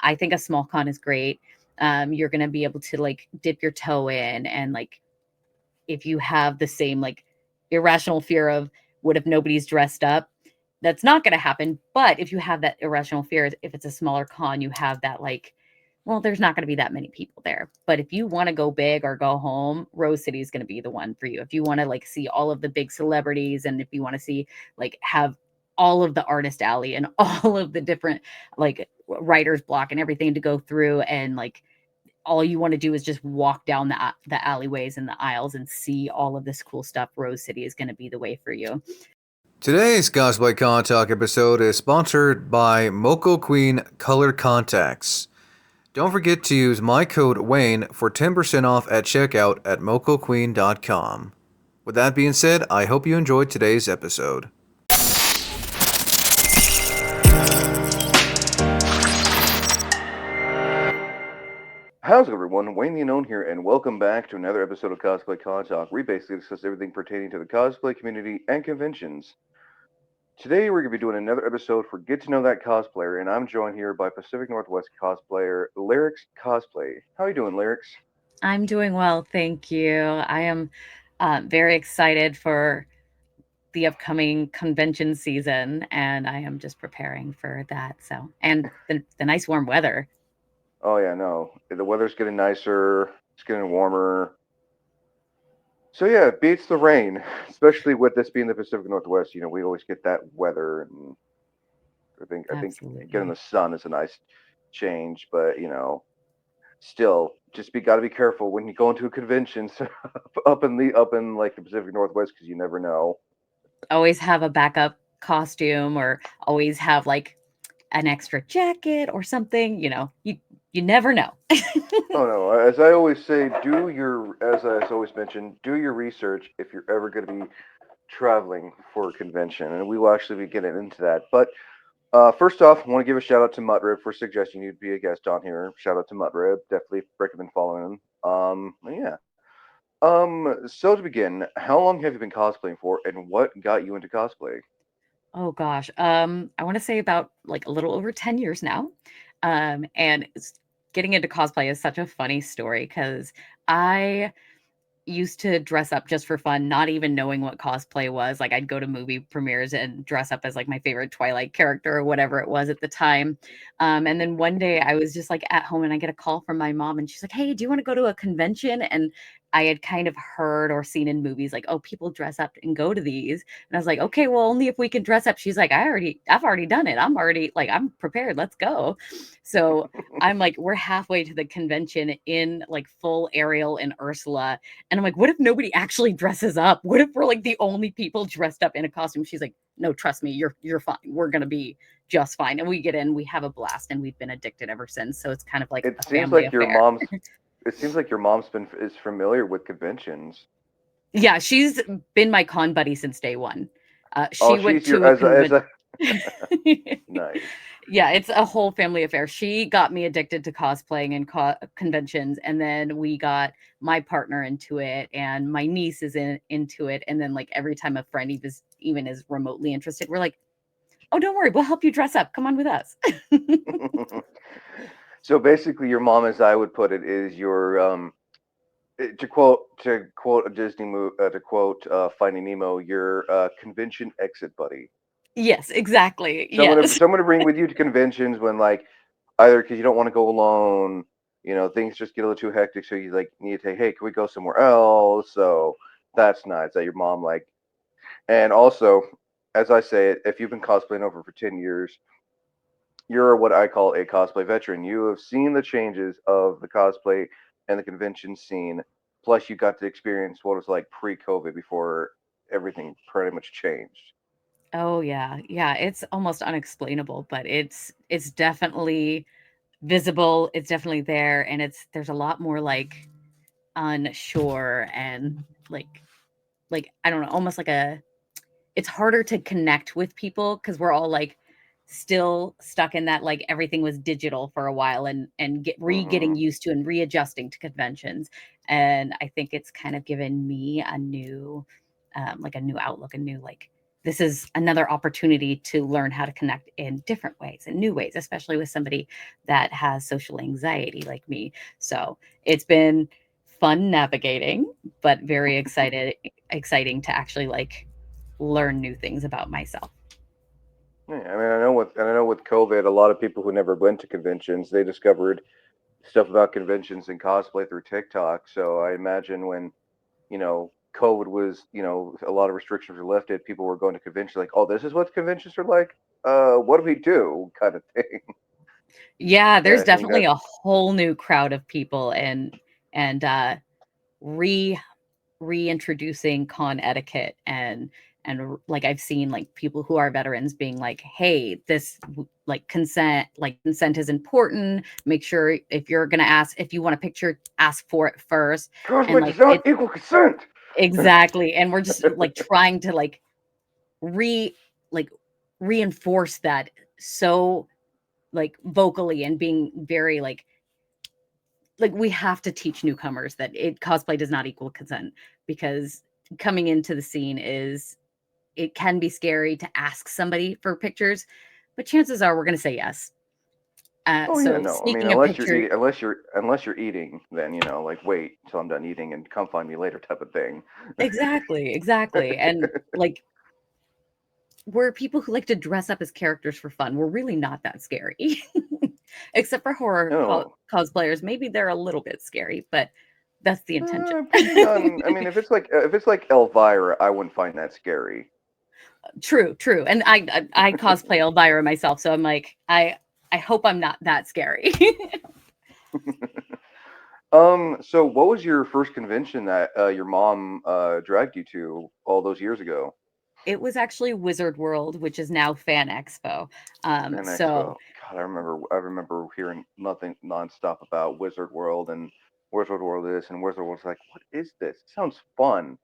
I think a small con is great. You're going to be able to like dip your toe in, and like if you have the same like irrational fear of what if nobody's dressed up, that's not going to happen. But if you have that irrational fear, if it's a smaller con, you have that like, well, there's not going to be that many people there. But if you want to go big or go home, Rose City is going to be the one for you. If you want to like see all of the big celebrities, and if you want to see like have all of the artist alley and all of the different like writer's block and everything to go through, and like all you want to do is just walk down the alleyways and the aisles and see all of this cool stuff, Rose City is going to be the way for you. Today's Cosplay Con Talk episode is sponsored by Moco Queen Color Contacts. Don't forget to use my code Wayne for 10% off at checkout at mocoqueen.com. With that being said, I hope you enjoyed today's episode. How's it, everyone? Wayne the Unknown here, and welcome back to another episode of Cosplay Con Talk. We basically discuss everything pertaining to the cosplay community and conventions. Today, we're going to be doing another episode for Get to Know That Cosplayer, and I'm joined here by Pacific Northwest cosplayer Lyrixx Cosplay. How are you doing, Lyrixx? I'm doing well, thank you. I am very excited for the upcoming convention season, and I am just preparing for that. So, and the nice warm weather. Oh, yeah, no. The weather's getting nicer, it's getting warmer. So, yeah, it beats the rain, especially with this being the Pacific Northwest. You know, we always get that weather, and I think getting the Absolutely. sun is a nice change, but, still just got to be careful when you go into conventions up in like the Pacific Northwest, because you never know. Always have a backup costume, or always have like an extra jacket or something. You never know. Oh no, as I always say, as I always mention, do your research if you're ever going to be traveling for a convention, and we will actually be getting into that. But first off, I want to give a shout out to Mutrib for suggesting you'd be a guest on here. Shout out to Mutrib, definitely recommend following him. Yeah. So to begin, how long have you been cosplaying for, and what got you into cosplay? Oh gosh. I want to say about like a little over 10 years now. And getting into cosplay is such a funny story because I used to dress up just for fun, not even knowing what cosplay was. Like I'd go to movie premieres and dress up as like my favorite Twilight character or whatever it was at the time. And then one day I was just like at home and I get a call from my mom and she's like, "Hey, do you want to go to a convention?" And I had kind of heard or seen in movies like, oh, people dress up and go to these. And I was like, okay, well, only if we can dress up. She's like, I've already done it. I'm already like, I'm prepared. Let's go. So I'm like, we're halfway to the convention in like full Ariel and Ursula, and I'm like, what if nobody actually dresses up? What if we're like the only people dressed up in a costume? She's like, no, trust me, you're fine. We're gonna be just fine. And we get in, we have a blast, and we've been addicted ever since. So it's kind of like It a seems family like your affair. mom's. It seems like your mom's been is familiar with conventions. Yeah, she's been my con buddy since day one. Oh, She went she's your to a as convention. a nice. Yeah, it's a whole family affair. She got me addicted to cosplaying and conventions, and then we got my partner into it, and my niece is into it. And then, like every time a friend even is remotely interested, we're like, "Oh, don't worry, we'll help you dress up. Come on with us." So basically, your mom, as I would put it, is your to quote a Disney movie, to quote Finding Nemo, your convention exit buddy. Yes, exactly. Someone to Yes. someone to bring with you to conventions when like either because you don't want to go alone, things just get a little too hectic, so you like need to say, hey, can we go somewhere else? So that's nice that your mom like, and also, as I say it, if you've been cosplaying over for 10 years, you're what I call a cosplay veteran. You have seen the changes of the cosplay and the convention scene. Plus, you got to experience what it was like pre-COVID before everything pretty much changed. Oh yeah. Yeah, it's almost unexplainable, but it's definitely visible. It's definitely there, and there's a lot more like unsure, and like I don't know, almost like a it's harder to connect with people because we're all like still stuck in that like everything was digital for a while, and getting Hmm. used to and readjusting to conventions. And I think it's kind of given me a new like a new outlook, a new like this is another opportunity to learn how to connect in different ways and new ways, especially with somebody that has social anxiety like me. So it's been fun navigating, but very exciting to actually like learn new things about myself. Yeah, I mean, I know with COVID, a lot of people who never went to conventions, they discovered stuff about conventions and cosplay through TikTok. So I imagine when, COVID was, a lot of restrictions were lifted, people were going to conventions like, oh, this is what conventions are like. What do we do? Kind of thing. Yeah, And there's I think definitely that's a whole new crowd of people and re reintroducing con etiquette and like I've seen like people who are veterans being like, hey, like consent is important. Make sure if you're gonna ask, if you want a picture, ask for it first. And cosplay like does not it equal consent. exactly. And we're just like trying to re like reinforce that so like vocally and being very like we have to teach newcomers that it cosplay does not equal consent, because coming into the scene is it can be scary to ask somebody for pictures, but chances are we're going to say yes. Oh yeah, So no. I mean, sneaking a picture, unless you're eating, then like wait till I'm done eating and come find me later type of thing. exactly, and like we're people who like to dress up as characters for fun. We're really not that scary, except for horror No, cosplayers. Maybe they're a little bit scary, but that's the intention. depending on. I mean, if it's like Elvira, I wouldn't find that scary. True. And I cosplay Elvira myself, so I'm like, I hope I'm not that scary. So what was your first convention that your mom dragged you to all those years ago? It was actually Wizard World, which is now Fan Expo. Fan So Expo. God, I remember hearing nothing nonstop about Wizard World and Wizard World this and Wizard World's like, what is this? It sounds fun.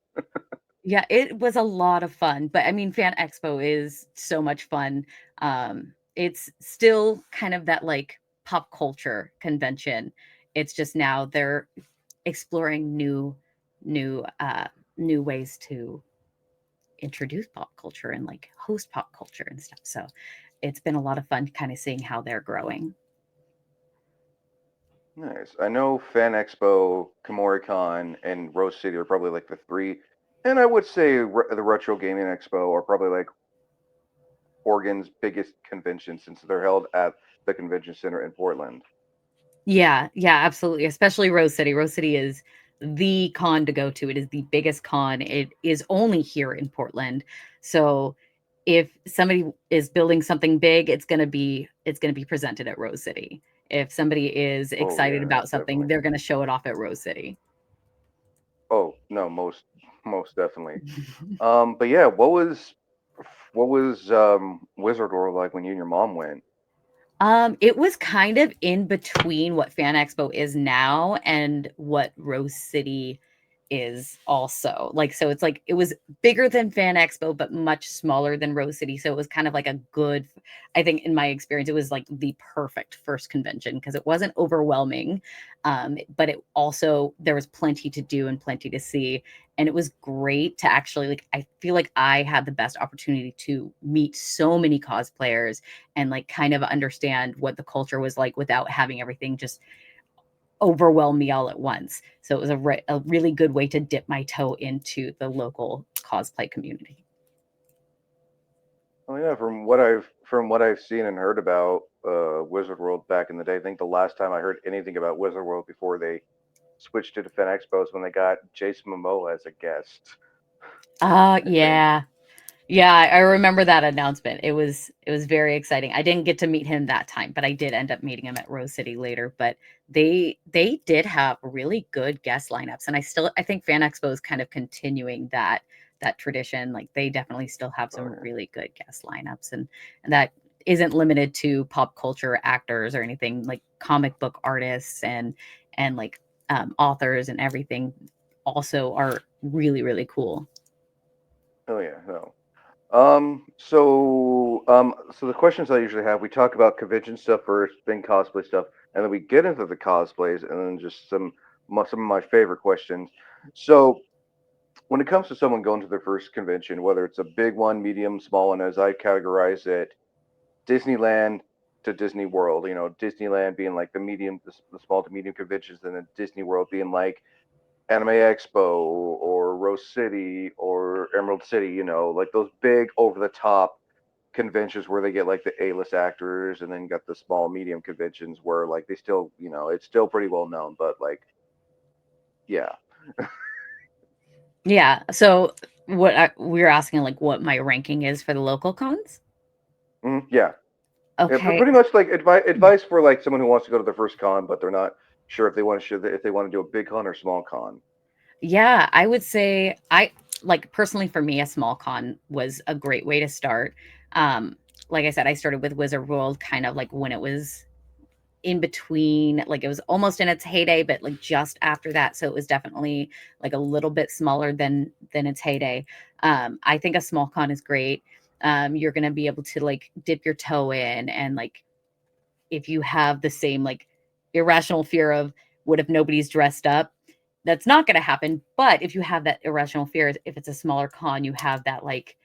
yeah, it was a lot of fun. But I mean, Fan Expo is so much fun. It's still kind of that like pop culture convention. It's just now they're exploring new new ways to introduce pop culture and like host pop culture and stuff. So it's been a lot of fun kind of seeing how they're growing. Nice. I know Fan Expo, KomoriCon, and Rose City are probably like the three, and I would say the Retro Gaming Expo are probably like Oregon's biggest convention since they're held at the convention center in Portland. Yeah, absolutely. Especially Rose City. Rose City is the con to go to. It is the biggest con. It is only here in Portland. So if somebody is building something big, it's going to be presented at Rose City. If somebody is Oh excited yeah, about something, definitely. they're going to show it off at Rose City. Oh no, most definitely. But yeah, what was Wizard World like when you and your mom went? It was kind of in between what Fan Expo is now and what Rose City is also. Like, so it's like it was bigger than Fan Expo, but much smaller than Rose City. So it was kind of like a good, I think in my experience, it was like the perfect first convention because it wasn't overwhelming. But it also there was plenty to do and plenty to see. And it was great to actually like I feel like I had the best opportunity to meet so many cosplayers and like kind of understand what the culture was like without having everything just overwhelm me all at once. So it was a really good way to dip my toe into the local cosplay community. Oh yeah, from what I've seen and heard about Wizard World back in the day, I think the last time I heard anything about Wizard World before they switched to the Fan Expo is when they got Jason Momoa as a guest. I think. Yeah. Yeah, I remember that announcement. It was very exciting. I didn't get to meet him that time, but I did end up meeting him at Rose City later. But they did have really good guest lineups, and I think Fan Expo is kind of continuing that tradition. Like they definitely still have Oh some yeah. really good guest lineups, and that isn't limited to pop culture actors or anything. Like comic book artists and like authors and everything also are really cool. Oh yeah. No. So the questions I usually have, we talk about convention stuff first, then cosplay stuff, and then we get into the cosplays, and then just some of my favorite questions. So when it comes to someone going to their first convention, whether it's a big one, medium, small one, as I categorize it, Disneyland to Disney World. You know, Disneyland being like the medium, the small to medium conventions, and then Disney World being like Anime Expo or Rose City or Emerald City. You know, like those big over the top conventions where they get like the A-list actors, and then you got the small medium conventions where like they still, you know, it's still pretty well known, but like, yeah. Yeah. So we're asking like what my ranking is for the local cons. Yeah. Yeah, Okay. pretty much like advice for like someone who wants to go to their first con, but they're not sure if they want to if they want to do a big con or small con. Yeah, I would say I like personally for me, a small con was a great way to start. Um, like I said, I started with Wizard World kind of like when it was in between, like it was almost in its heyday, but like just after that. So it was definitely like a little bit smaller than its heyday. I think a small con is great. You're gonna be able to like dip your toe in and like if you have the same like irrational fear of what if nobody's dressed up, that's not going to happen. But if you have that irrational fear, if it's a smaller con, you have that like,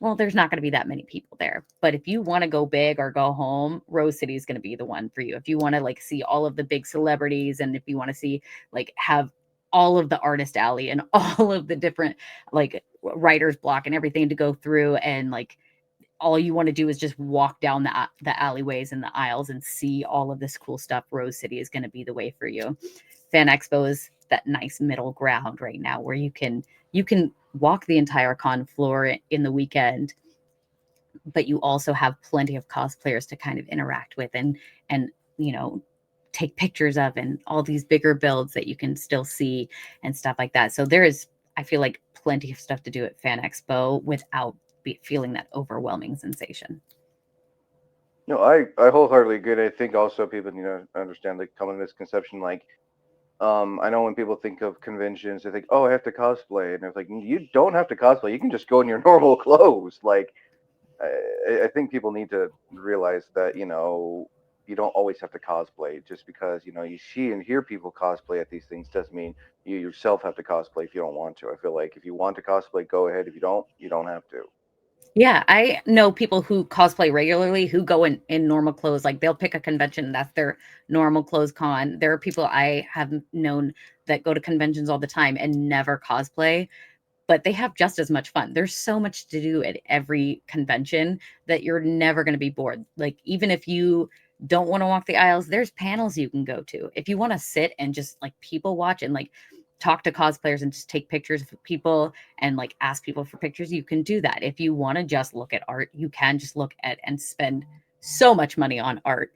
well, there's not going to be that many people there. But if you want to go big or go home, Rose City is going to be the one for you. If you want to like see all of the big celebrities and if you want to see like have all of the artist alley and all of the different like writer's block and everything to go through and like all you want to do is just walk down the alleyways and the aisles and see all of this cool stuff, Rose City is going to be the way for you. Fan Expo is that nice middle ground right now where you can walk the entire con floor in the weekend, but you also have plenty of cosplayers to kind of interact with and you know take pictures of and all these bigger builds that you can still see and stuff like that. So there is, I feel like, plenty of stuff to do at Fan Expo without feeling that overwhelming sensation. No, I wholeheartedly agree. I think also people need to understand the common misconception. Like, I know when people think of conventions, they think, oh, I have to cosplay, and it's like you don't have to cosplay. You can just go in your normal clothes. Like, I think people need to realize that you don't always have to cosplay. Just because you see and hear people cosplay at these things doesn't mean you yourself have to cosplay if you don't want to. I feel like if you want to cosplay, go ahead. If you don't have to. Yeah, I know people who cosplay regularly who go in normal clothes. Like they'll pick a convention that's their normal clothes con. There are people I have known that go to conventions all the time and never cosplay, but they have just as much fun. There's so much to do at every convention that you're never going to be bored. Like even if you don't want to walk the aisles, there's panels you can go to. If you want to sit and just like people watch and like talk to cosplayers and just take pictures of people and like ask people for pictures, you can do that. If you want to just look at art, you can just look at and spend so much money on art.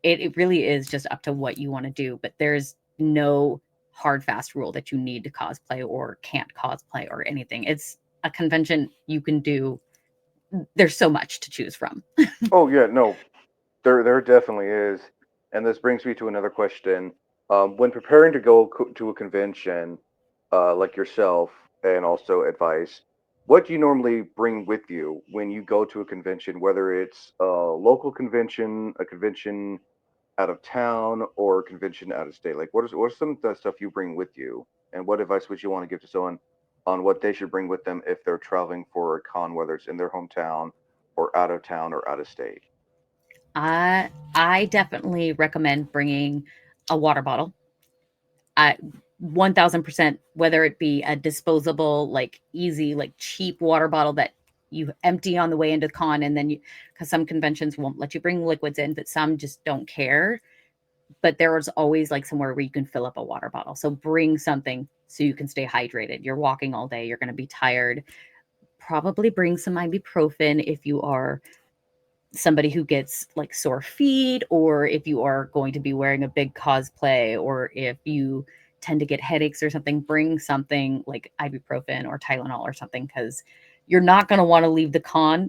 It really is just up to what you want to do, but there's no hard fast rule that you need to cosplay or can't cosplay or anything. It's a convention you can do. There's so much to choose from. Oh yeah, no, there definitely is. And this brings me to another question. When preparing to go to a convention, like yourself, and also advice, what do you normally bring with you when you go to a convention, whether it's a local convention, a convention out of town, or a convention out of state? Like, what are some of the stuff you bring with you, and what advice would you want to give to someone on what they should bring with them if they're traveling for a con, whether it's in their hometown or out of town or out of state? I definitely recommend bringing a water bottle. I 1000%, whether it be a disposable, like easy, like cheap water bottle that you empty on the way into con, and then you, because some conventions won't let you bring liquids in, but some just don't care. But there's always like somewhere where you can fill up a water bottle. So bring something so you can stay hydrated. You're walking all day, you're going to be tired. Probably bring some ibuprofen if you are somebody who gets like sore feet, or if you are going to be wearing a big cosplay, or if you tend to get headaches or something, bring something like ibuprofen or Tylenol or something, because you're not going to want to leave the con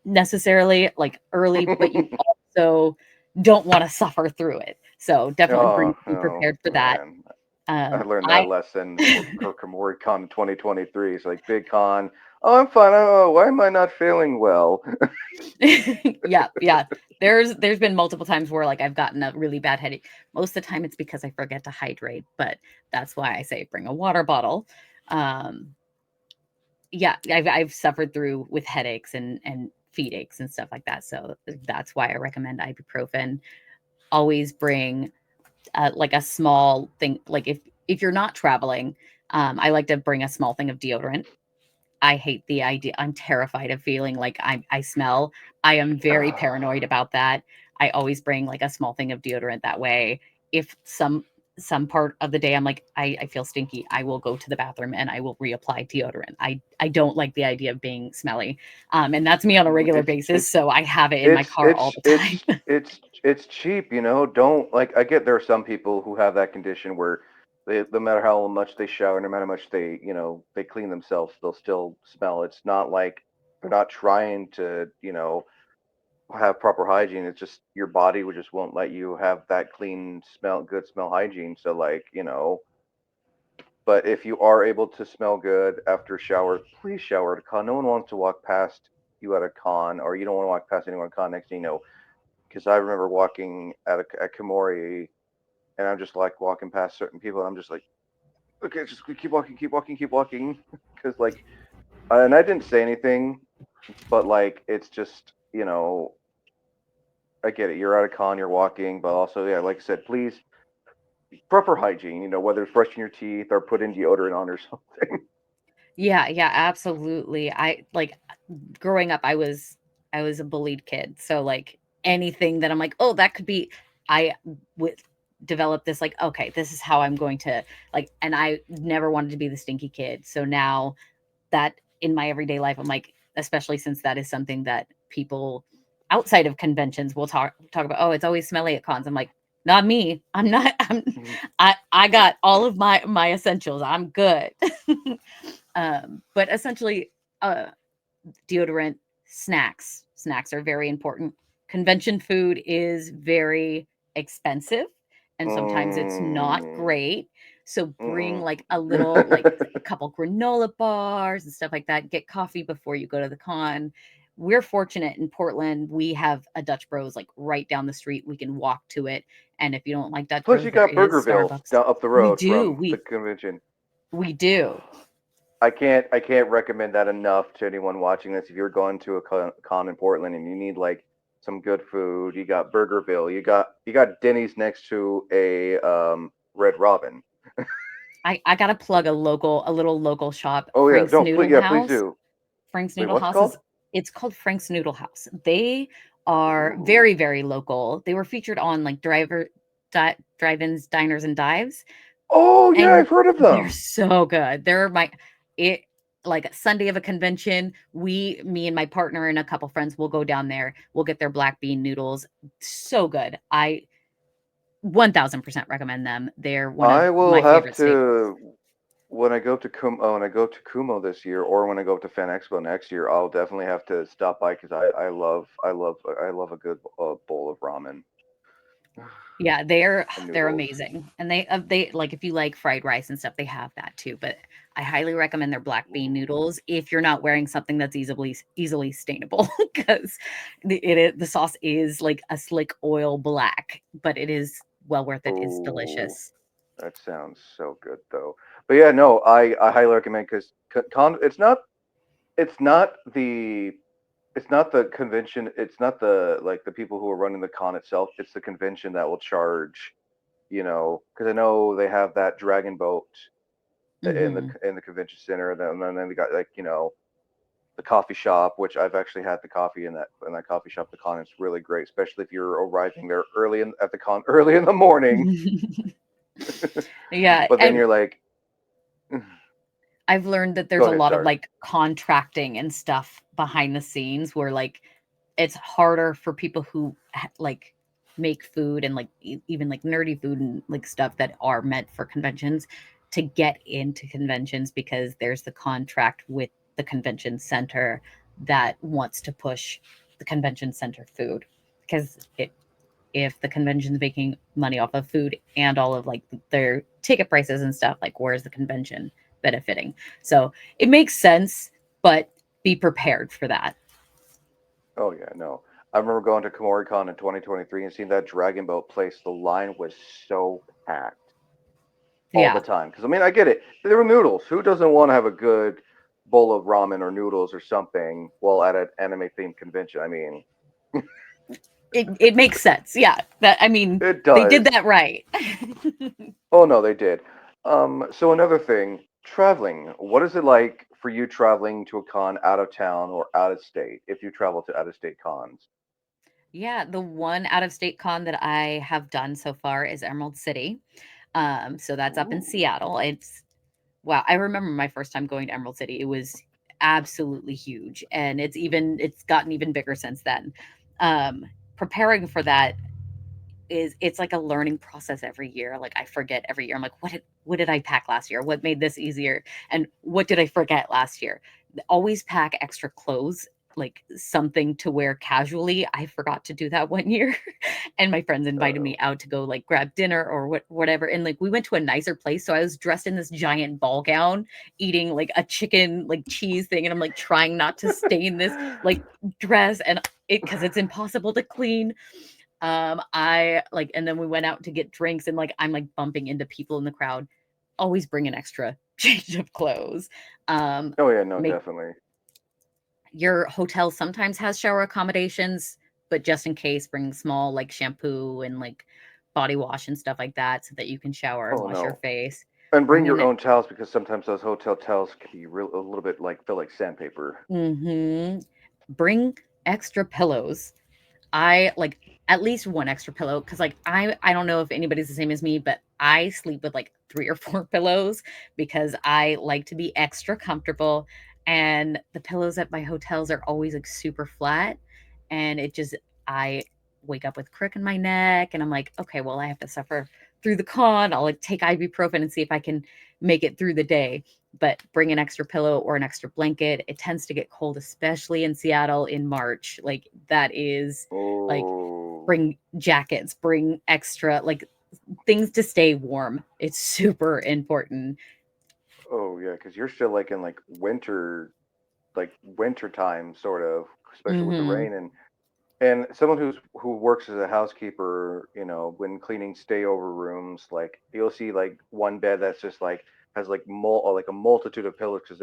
necessarily like early, but you also don't want to suffer through it. So definitely Oh, be oh prepared for that. man. I learned that I lesson for Kirkamori Con 2023. It's like big con. Oh, I'm fine. Oh, why am I not feeling well? yeah, yeah. There's been multiple times where like I've gotten a really bad headache. Most of the time it's because I forget to hydrate, but that's why I say bring a water bottle. Um, Yeah, I've suffered through with headaches and feet aches and stuff like that. So that's why I recommend ibuprofen. Always bring like a small thing. Like if you're not traveling, I like to bring a small thing of deodorant. I hate the idea. I'm terrified of feeling like I smell. I am very paranoid about that. I always bring like a small thing of deodorant that way. If some part of the day I'm like I feel stinky, I will go to the bathroom and I will reapply deodorant. I don't like the idea of being smelly. And that's me on a regular basis, It's so I have it in my it's car all it's the time. it's it's cheap, you know. Don't like. I get there are some people who have that condition where they, no matter how much they shower, no matter how much they, they clean themselves, they'll still smell. It's not like they're not trying to, have proper hygiene. It's just your body would just won't let you have that clean smell, good smell hygiene. So like, but if you are able to smell good after a shower, please shower at a con. No one wants to walk past you at a con, or you don't want to walk past anyone at a con. Next thing you know, because I remember walking at Komori, and I'm just like walking past certain people, and I'm just like, okay, just keep walking, keep walking, keep walking, because like, and I didn't say anything, but like, it's just, I get it. You're at a con, you're walking, but also, yeah, like I said, please proper hygiene. Whether it's brushing your teeth or putting deodorant on or something. Yeah, yeah, absolutely. I like growing up I was a bullied kid. So like anything that I'm like, "Oh, that could be." I would develop this like, "Okay, this is how I'm going to like," and I never wanted to be the stinky kid. So now that in my everyday life I'm like, especially since that is something that people outside of conventions will talk about, "Oh, it's always smelly at cons." I'm like, "Not me. I'm not I got all of my essentials. I'm good." But essentially, uh, deodorant, snacks are very important. Convention food is very expensive, and sometimes it's not Mm, great. So bring mm-mm. like a little, like a couple granola bars and stuff like that. Get coffee before you go to the con. We're fortunate in Portland. We have a Dutch Bros like right down the street. We can walk to it. And if you don't like Dutch Plus, Bros, you there got is Burgerville Starbucks. down up the We road do. from the We convention. we do. I can't recommend that enough to anyone watching this. If you're going to a con in Portland and you need like some good food, you got Burgerville. You got Denny's next to a Red Robin. I gotta plug a little local shop, Oh yeah, Frank's no, please, Noodle yeah, please House. do. Frank's Wait, Noodle what's it House called? is it's called Frank's Noodle House. They are Ooh. very, very local. They were featured on like drive-ins, diners, and dives, Oh yeah, and I've heard of they're them. so good. They're my it like a Sunday of a convention. Me and my partner and a couple friends will go down there. We'll get their black bean noodles. So good. I 1000% recommend them. They're one of I will my have favorite staples. to when I go to when I go to Kumo this year, or when I go to Fan Expo next year. I'll definitely have to stop by because I love a good bowl of ramen Yeah, they're and they're noodles. amazing, and they like if you like fried rice and stuff, they have that too. But I highly recommend their black bean Ooh. noodles if you're not wearing something that's easily stainable, because the sauce is like a slick oil black, but it is well worth it. It's Ooh, delicious. that sounds so good though. But yeah, no, I highly recommend because con it's not the convention. It's not the like the people who are running the con itself. It's the convention that will charge. Because I know they have that dragon boat in the Hmm. in the convention center. And then they got like the coffee shop, which I've actually had the coffee in that coffee shop. The con is really great, especially if you're arriving there early at the con early in the morning. Yeah, But then and you're like, I've learned that go there's a ahead, lot of sorry. like contracting and stuff behind the scenes where like it's harder for people who like make food and like even like nerdy food and like stuff that are meant for conventions to get into conventions because there's the contract with the convention center that wants to push the convention center food because if the convention's making money off of food and all of like their ticket prices and stuff, like where's the convention benefiting? So it makes sense, but be prepared for that. Oh yeah, no. I remember going to KomoriCon in 2023 and seeing that dragon boat place. The line was so packed all the Yeah. time. Because I mean, I get it. There were noodles. Who doesn't want to have a good, bowl of ramen or noodles or something while at an anime themed convention. I mean, It makes sense. Yeah. That I mean, it they did does. that right. Oh no, they did. So another thing, traveling. What is it like for you traveling to a con out of town or out of state? If you travel to out of state cons. Yeah, the one out of state con that I have done so far is Emerald City. So that's up in Ooh. Seattle. It's wow, I remember my first time going to Emerald City. It was absolutely huge, and it's gotten even bigger since then. Um, Preparing for that it's like a learning process every year. Like I forget every year. I'm like, what did I pack last year? What made this easier? And what did I forget last year? Always pack extra clothes, like something to wear casually. I forgot to do that one year. And my friends invited me Uh-oh. out to go like grab dinner or whatever. And like we went to a nicer place. So I was dressed in this giant ball gown, eating like a chicken like cheese thing. And I'm like trying not to stain this like dress and it because it's impossible to clean. I like, and then we went out to get drinks, and like I'm like bumping into people in the crowd. Always bring an extra change of clothes. Oh yeah, no, Make definitely. your hotel sometimes has shower accommodations, but just in case, bring small like shampoo and like body wash and stuff like that, so that you can shower and Oh wash your no. face. And bring Bring your in own towels because sometimes those hotel towels can be real a little bit like feel like sandpaper. mm-hmm, bring extra pillows. I like at least one extra pillow because like I don't know if anybody's the same as me, but I sleep with like 3 or 4 pillows because I like to be extra comfortable. And the pillows at my hotels are always like super flat. And it just I wake up with crook in my neck and I'm like, okay, well, I have to suffer through the con. I'll like take ibuprofen and see if I can make it through the day. But bring an extra pillow or an extra blanket. It tends to get cold, especially in Seattle in March. Like that is like Oh. bring jackets, bring extra like things to stay warm. It's super important. Oh yeah, because you're still like in like winter time sort of, especially with the Mhm. rain and someone who works as a housekeeper, when cleaning stayover rooms, like you'll see like one bed that's just like has like a multitude of pillows because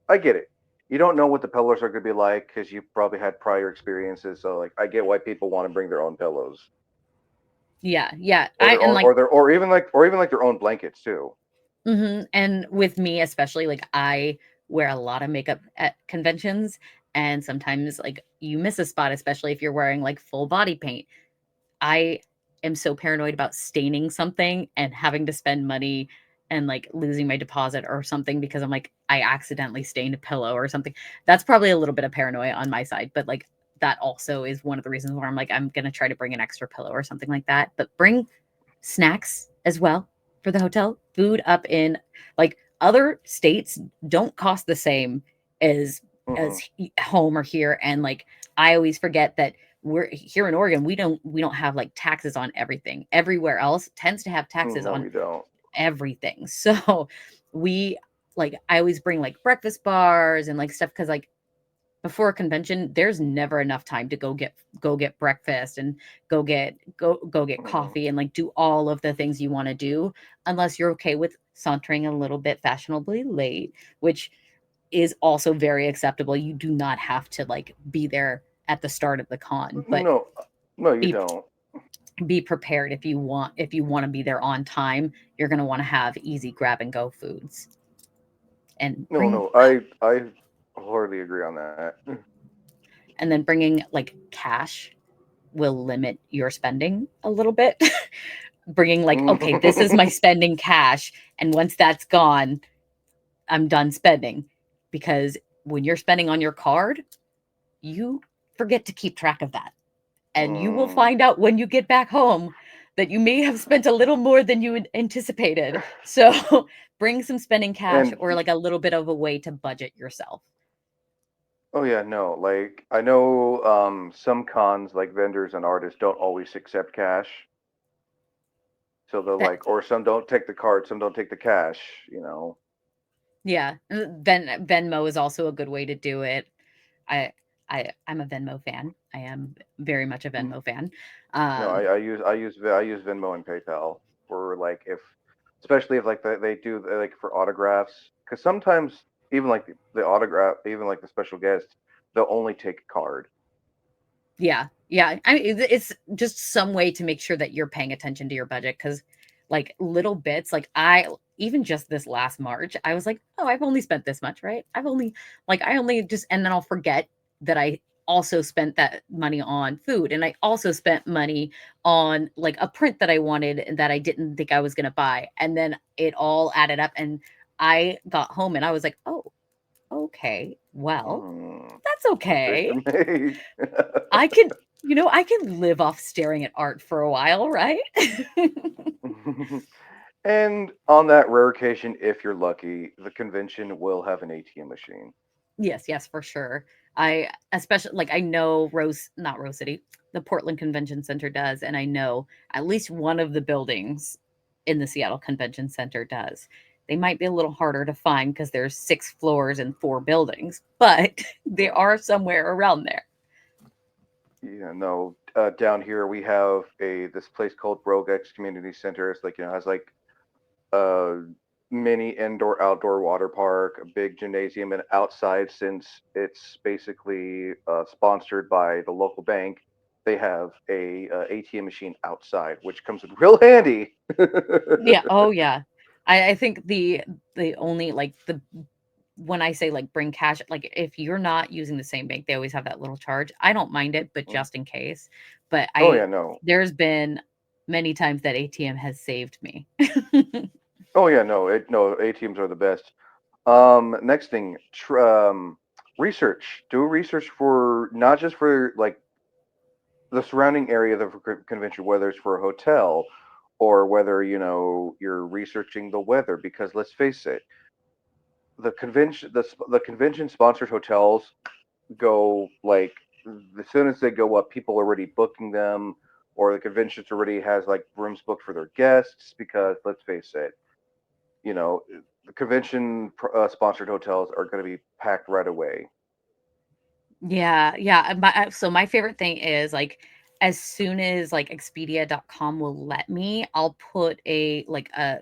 I get it. You don't know what the pillows are gonna be like because you probably had prior experiences. So like I get why people want to bring their own pillows Yeah, yeah. or I their and own like or even like their own blankets too. and with me especially like I wear a lot of makeup at conventions and sometimes like you miss a spot especially if you're wearing like full body paint. I am so paranoid about staining something and having to spend money and like losing my deposit or something because I'm like, I accidentally stained a pillow or something. That's probably a little bit of paranoia on my side, but like that also is one of the reasons why I'm like, I'm going to try to bring an extra pillow or something like that. But bring snacks as well for the hotel. Food up in like other states don't cost the same as Mm-mm. home or here. And like I always forget that we're here in Oregon, we don't have like taxes on everything. Everywhere else tends to have taxes No, on we don't. everything. So we like I always bring like breakfast bars and like stuff because like before a convention, there's never enough time to go get breakfast and go get Mm-mm. coffee and like do all of the things you want to do unless you're okay with sauntering a little bit fashionably late, which is also very acceptable. You do not have to like be there at the start of the con, but No, no, you be don't. be prepared if you want to be there on time. You're going to want to have easy grab and go foods and No, no, I wholeheartedly agree on that. bringing like cash will limit your spending a little bit. Bringing like, okay, this is my spending cash. And once that's gone, I'm done spending. Because when you're spending on your card, you forget to keep track of that. And you will Mm. find out when you get back home that you may have spent a little more than you had anticipated. So bring some spending cash And or like a little bit of a way to budget yourself. oh yeah, no, like I know some cons like vendors and artists don't always accept cash. So they'll That like or some don't take the card, some don't take the cash. yeah, Venmo is also a good way to do it. I I'm a Venmo fan. I am very much a Mm. Venmo fan. No, Um, I use Venmo and PayPal for like if especially if like they do like for autographs because sometimes even like the autograph, even like the special guests, they'll only take a card. Yeah, yeah. I mean, it's just some way to make sure that you're paying attention to your budget because, like, little bits, like I even just this last March, I was like, oh, I've only spent this much, right? I only just, and then I'll forget that I also spent that money on food, and I also spent money on like a print that I wanted and that I didn't think I was gonna buy, and then it all added up, and I got home and I was like, oh, okay, well, Hmm, that's Mr. okay. May. I can, I can live off staring at art for a while, right? And on that rare occasion, if you're lucky, the convention will have an ATM machine. Yes, yes, for sure. I especially like I know not Rose City, the Portland Convention Center does, and I know at least one of the buildings in the Seattle Convention Center does. They might be a little harder to find because there's 6 floors and 4 buildings, but they are somewhere around there. Yeah, no. Down here we have a this place called Rogue X Community Center. It's like has like a mini indoor outdoor water park, a big gymnasium, and outside since it's basically sponsored by the local bank, they have a ATM machine outside, which comes in real handy. Yeah. Oh, yeah. I think the only like the when I say like bring cash, like if you're not using the same bank, they always have that little charge. I don't mind it, but just in case. But Oh yeah, no. there's been many times that ATM has saved me. Oh yeah, no. No, ATMs are the best. Next thing, research. Do research for not just for like the surrounding area of the convention, whether it's for a hotel or whether you're researching the weather. Because let's face it, the convention sponsored hotels go like as soon as they go up, people are already booking them, or the conventions already has like rooms booked for their guests. Because let's face it, you know, the convention sponsored hotels are going to be packed right away. Yeah, yeah. So my favorite thing is like as soon as like Expedia.com will let me, I'll put a like a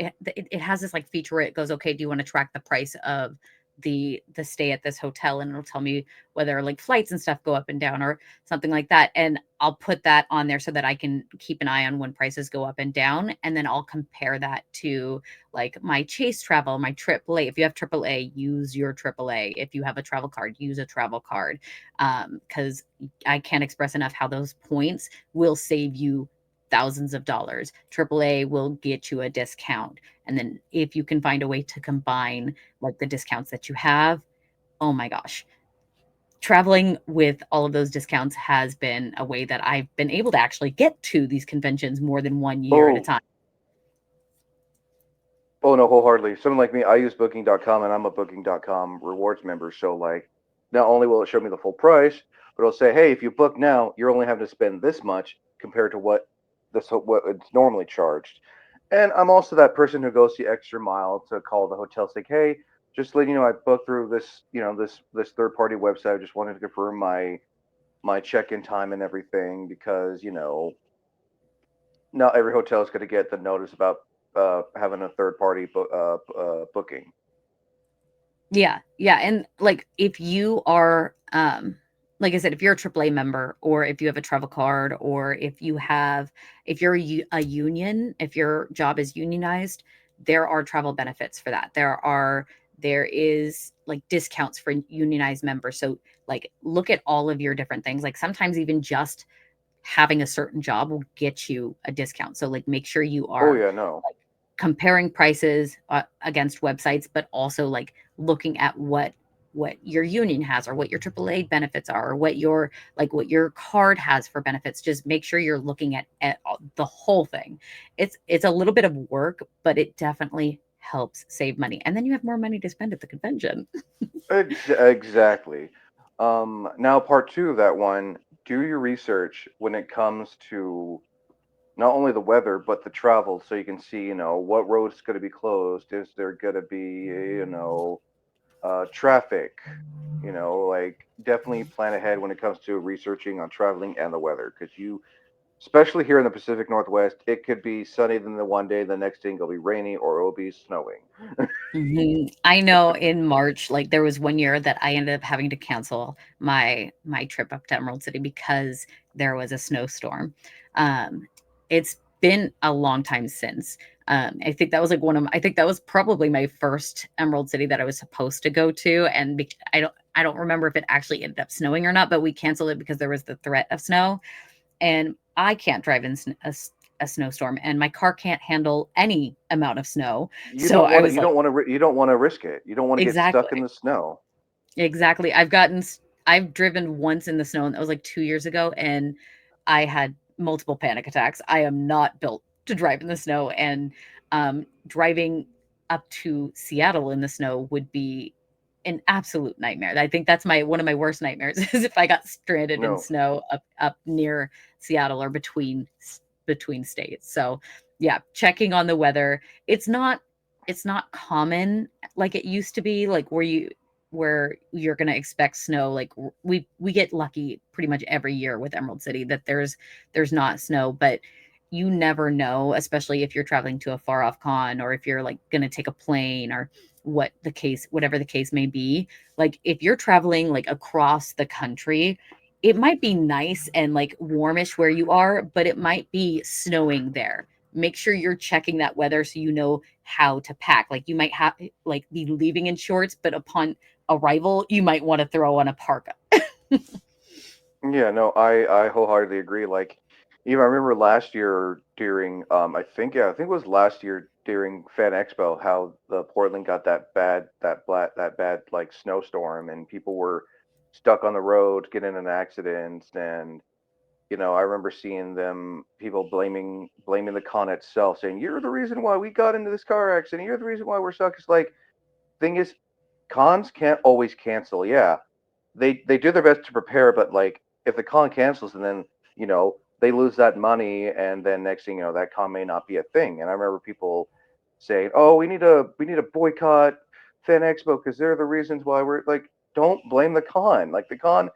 it has this like feature where it goes, okay, do you want to track the price of the stay at this hotel, and it'll tell me whether like flights and stuff go up and down or something like that, and I'll put that on there so that I can keep an eye on when prices go up and down, and then I'll compare that to like my Chase travel, my AAA. If you have AAA, use your AAA. If you have a travel card, use a travel card, because I can't express enough how those points will save you thousands of dollars. AAA will get you a discount. And then if you can find a way to combine like the discounts that you have, oh my gosh. Traveling with all of those discounts has been a way that I've been able to actually get to these conventions more than 1 year at a Oh, time. oh no, wholeheartedly. Someone like me, I use Booking.com, and I'm a Booking.com rewards member. So like, not only will it show me the full price, but it'll say, hey, if you book now, you're only having to spend this much compared to what it's normally charged. And I'm also that person who goes the extra mile to call the hotel, say, hey, just letting you know, I booked through this, this third party website. I just wanted to confirm my check in time and everything because not every hotel is going to get the notice about having a third party booking. Yeah, yeah, and, like, if you are, like I said, if you're a AAA member or if you have a travel card or if you're a union, if your job is unionized, there are travel benefits for that. There is, like, discounts for unionized members, so, like, look at all of your different things, like, sometimes even just having a certain job will get you a discount, so, like, make sure you Oh are yeah, no. comparing prices against websites, but also like looking at what your union has or what your AAA benefits are or what your card has for benefits. Just make sure you're looking at the whole thing. It's a little bit of work, but it definitely helps save money, and then you have more money to spend at the convention. Exactly. Now part two of that one, do your research when it comes to not only the weather but the travel, so you can see, what road's going to be closed. Is there going to be, traffic? Like definitely plan ahead when it comes to researching on traveling and the weather, because especially here in the Pacific Northwest, it could be sunny then the one day, the next day it'll be rainy or it'll be snowing. I know in March, like there was one year that I ended up having to cancel my trip up to Emerald City because there was a snowstorm. It's been a long time since. I think that was like I think that was probably my first Emerald City that I was supposed to go to, and I don't remember if it actually ended up snowing or not, but we canceled it because there was the threat of snow, and I can't drive in a snowstorm, and my car can't handle any amount of snow. You So don't I want to. was You like, don't want to. You don't want to risk it. You don't want to get stuck in exactly. the snow. Exactly. I've driven once in the snow, and that was like 2 years ago, and I had multiple panic attacks. I am not built to drive in the snow, and, driving up to Seattle in the snow would be an absolute nightmare. I think that's my one of my worst nightmares is if I got stranded in No, snow up near Seattle or between states. So, yeah, checking on the weather. It's not common like it used to be, like where you're going to expect snow. Like we get lucky pretty much every year with Emerald City that there's not snow, but you never know, especially if you're traveling to a far off con or if you're like going to take a plane or whatever the case may be. Like if you're traveling like across the country, it might be nice and like warmish where you are, but it might be snowing there. Make sure you're checking that weather so you know how to pack. Like you might have like be leaving in shorts, but upon arrival, you might want to throw on a parka. yeah, no, I wholeheartedly agree. Like, even I remember last year during I think it was last year during Fan Expo how the Portland got that bad like snowstorm and people were stuck on the road, getting in accidents, and I remember seeing them people blaming the con itself, saying you're the reason why we got into this car accident, you're the reason why we're stuck. It's like thing is, cons can't always cancel. Yeah, they do their best to prepare, but like if the con cancels and then they lose that money, and then next thing you know that con may not be a thing. And I remember people saying, "Oh, we need to boycott Fan Expo because they're the reasons why we're like." Don't blame the con. Like the con,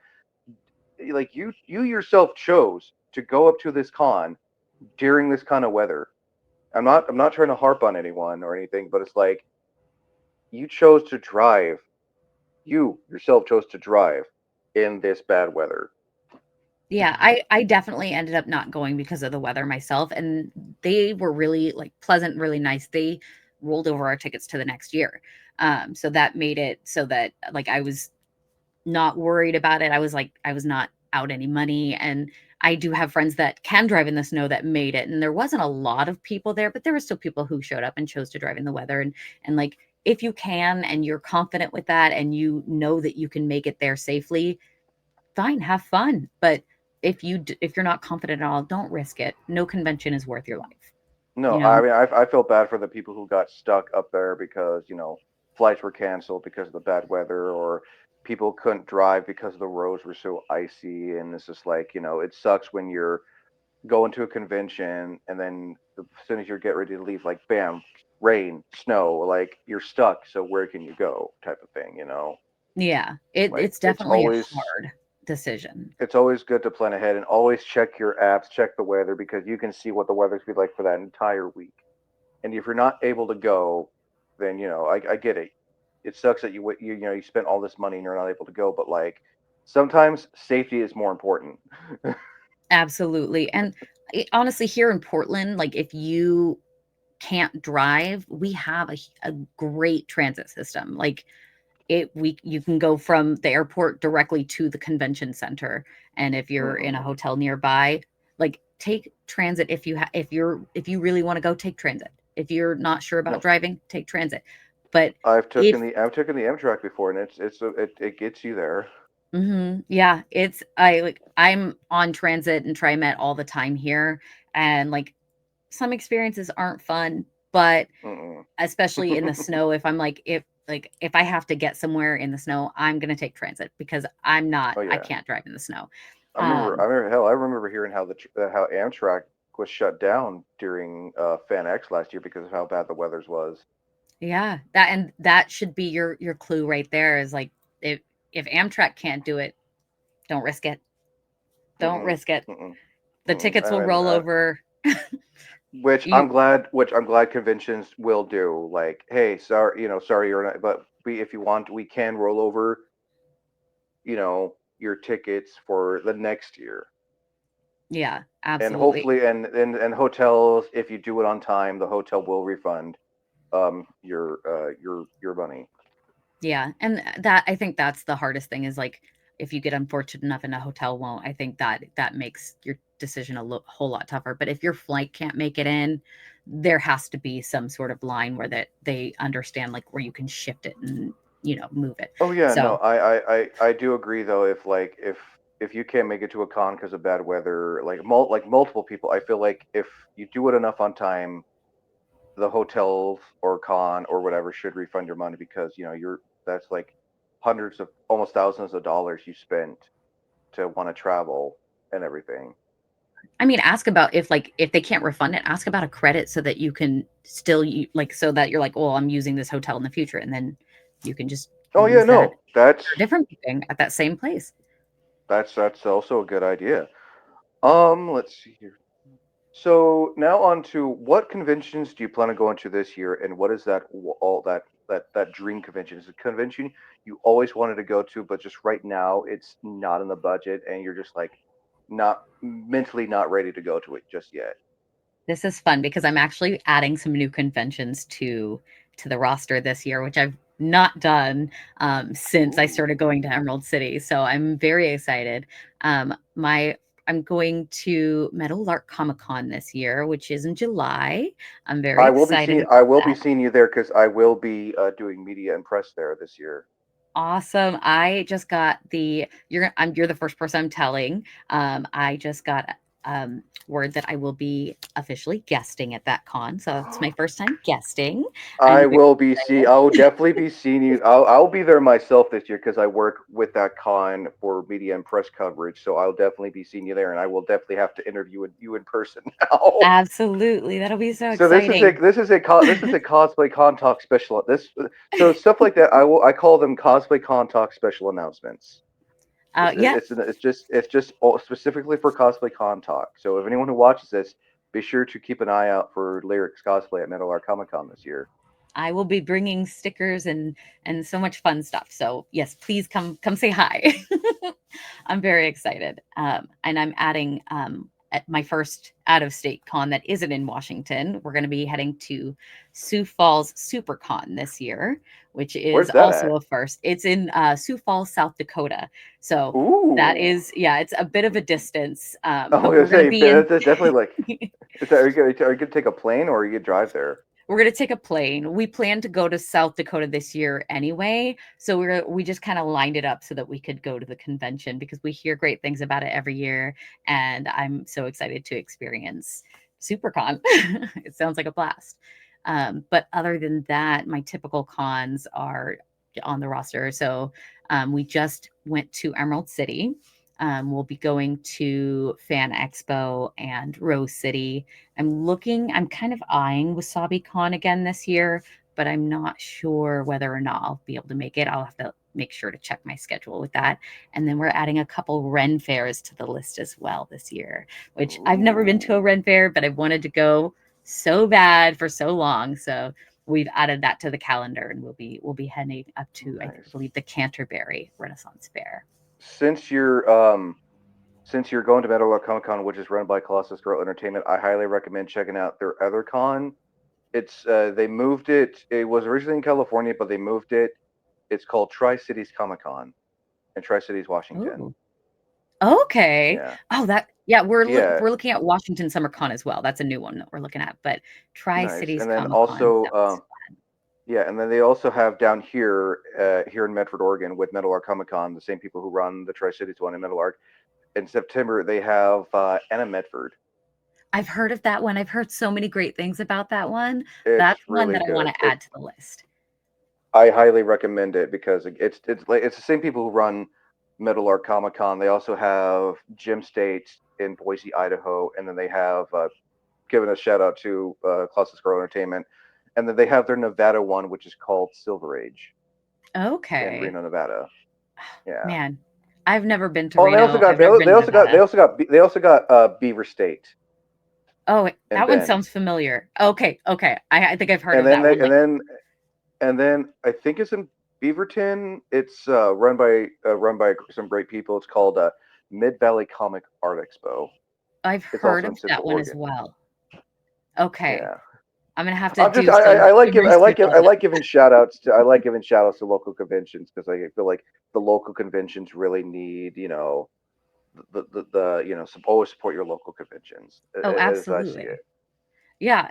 like you yourself chose to go up to this con during this kind of weather. I'm not trying to harp on anyone or anything, but it's like you chose to drive. You yourself chose to drive in this bad weather. Yeah, I definitely ended up not going because of the weather myself, and they were really like pleasant, really nice. They rolled over our tickets to the next year. So that made it so that like I was not worried about it. I was not out any money. And I do have friends that can drive in the snow that made it. And there wasn't a lot of people there, but there were still people who showed up and chose to drive in the weather. And like if you can and you're confident with that and you know that you can make it there safely, fine, have fun. But if you're not confident at all, don't risk it. No convention is worth your life, No, you know? I mean I feel bad for the people who got stuck up there because flights were canceled because of the bad weather, or people couldn't drive because the roads were so icy. And it's just like it sucks when you're going to a convention and then as soon as you get ready to leave, like bam, rain, snow, like you're stuck. So where can you go? Type of thing. Yeah. Like It's definitely a hard decision. it's always good to plan ahead and always check your apps, check the weather because you can see what the weather's be like for that entire week. And if you're not able to go, then I get it. It sucks that you spent all this money and you're not able to go, but like sometimes safety is more important. Absolutely. And honestly, here in Portland, like if you can't drive, we have a great transit system. Like you can go from the airport directly to the convention center. And if you're in a Mm-mm. hotel nearby, like take transit if you really want to go, take transit. If you're not sure about No, driving, take transit. But if I've taken the Amtrak before, and it gets you there. yeah, I'm on transit and TriMet all the time here, and like some experiences aren't fun, but Mm-mm. especially in the snow, if I have to get somewhere in the snow, I'm gonna take transit because Oh I yeah, can't drive in the snow. I remember. I Um, remember. Hell, I remember hearing how Amtrak was shut down during Fan X last year because of how bad the weather's was. yeah, that should be your clue right there is like if if Amtrak can't do it, don't risk it. Don't Mm-mm. risk it. Mm-mm. The Mm-mm. tickets will roll over. You which I'm glad conventions will do. Like, hey, sorry, sorry you're not, but if you want, we can roll over, your tickets for the next year. Yeah, And absolutely. hopefully, and hotels, if you do it on time, the hotel will refund your money. Yeah, and that I think that's the hardest thing is, like, if you get unfortunate enough and a hotel won't, I think that makes your decision whole lot tougher, but if your flight can't make it in, there has to be some sort of line where that they understand, like, where you can shift it and, move it. Oh yeah, no, So, I do agree though. If you can't make it to a con because of bad weather, like multiple people, I feel like if you do it enough on time, the hotels or con or whatever should refund your money because that's like hundreds of almost thousands of dollars you spent to want to travel and everything. I mean, ask about if, like, if they can't refund it, ask about a credit so that you can still like, so that you're like, "Well, I'm using this hotel in the future," and then you can just Oh yeah, use that no, that's for a different booking at that same place. that's also a good idea. Let's see here. So now on to what conventions do you plan on going to this year, and what is all that dream convention? Is it a convention you always wanted to go to, but just right now it's not in the budget, and you're just like not mentally not ready to go to it just yet? This is fun because I'm actually adding some new conventions to the roster this year, which I've not done since I Ooh. started going to Emerald City. So I'm very excited. My I'm going to Meadowlark Comic Con this year, which is in July. I'm very excited I about will be that. seeing you there because I will be doing media and press there this year. Awesome. I just got you're the first person I'm telling. I just got word that I will be officially guesting at that con. So it's my first time guesting. I'm very I will excited. definitely be seeing you. I'll be there myself this year because I work with that con for media and press coverage. So I'll definitely be seeing you there, and I will definitely have to interview you in person now. Absolutely. That'll be so So exciting. this is a cosplay con talk special. So stuff like that. I call them cosplay con talk special announcements. Yeah, It's just all specifically for cosplay con talk. So if anyone who watches this, be sure to keep an eye out for Lyrixx Cosplay at Metal Art Comic Con this year. I will be bringing stickers and so much fun stuff. So yes, please come say hi. I'm very excited, and I'm adding at my first out of state con that isn't in Washington. We're going to be heading to Sioux Falls SuperCon this year, which is Where's that also at? a first. It's in Sioux Falls, South Dakota. So that Ooh. is, yeah, it's a bit of a distance, I was but gonna we're going to say be in. that's definitely like. Is that are you gonna take a plane or are you gonna drive there? We're gonna take a plane. We plan to go to South Dakota this year anyway, so we just kind of lined it up so that we could go to the convention because we hear great things about it every year, and I'm so excited to experience SuperCon. It sounds like a blast. But other than that, my typical cons are on the roster. So we just went to Emerald City. We'll be going to Fan Expo and Rose City. I'm kind of eyeing Wasabi Con again this year, but I'm not sure whether or not I'll be able to make it. I'll have to make sure to check my schedule with that. And then we're adding a couple Ren fairs to the list as well this year, which I've never been to a Ooh, Ren fair, but I've wanted to go so bad for so long. So we've added that to the calendar and we'll be heading up to I nice. believe the Canterbury Renaissance Fair. Since you're going to Metal Art Comic Con, which is run by Colossus Girl Entertainment, I highly recommend checking out their other con. It's they moved it. It was originally in California, but they moved it. It's called Tri Cities Comic Con in Tri Cities, Washington. Oh, okay. Yeah, Oh, yeah, yeah, we're looking at Washington Summer Con as well. That's a new one that we're looking at, but nice. Tri-Cities And then Comic Con also, sounds yeah, and then they also have down here, here in Medford, Oregon, with Metal Arc Comic Con, the same people who run the Tri Cities one in Metal Arc. In September, they have Anna Medford. I've heard of that one. I've heard so many great things about that one. It's That's one really that I good. wanna add to the list. I highly recommend it because it's the same people who run Metal Arc Comic Con. They also have Gym State in Boise, Idaho, and then they have given a shout out to Colossus Girl Entertainment, and then they have their Nevada one, which is called Silver Age in Okay. Reno, Nevada. Yeah. Man, I've never been to Oh, and Reno. I've never been to Nevada. they also got Beaver State. Oh, in that one Bend. sounds familiar. Okay, okay. I think I've heard And of then that they one. Like, and then I think it's in Beaverton. It's run by some great people. It's called Mid Valley Comic Art Expo. I've It's heard also of in Central that one as Oregon. well. Okay. Yeah. I'm gonna have to I'm just do some research on I that. like giving shout outs to I like giving shout outs to local conventions because I feel like the local conventions really need, always support your local conventions Oh, as I see absolutely. it. Yeah,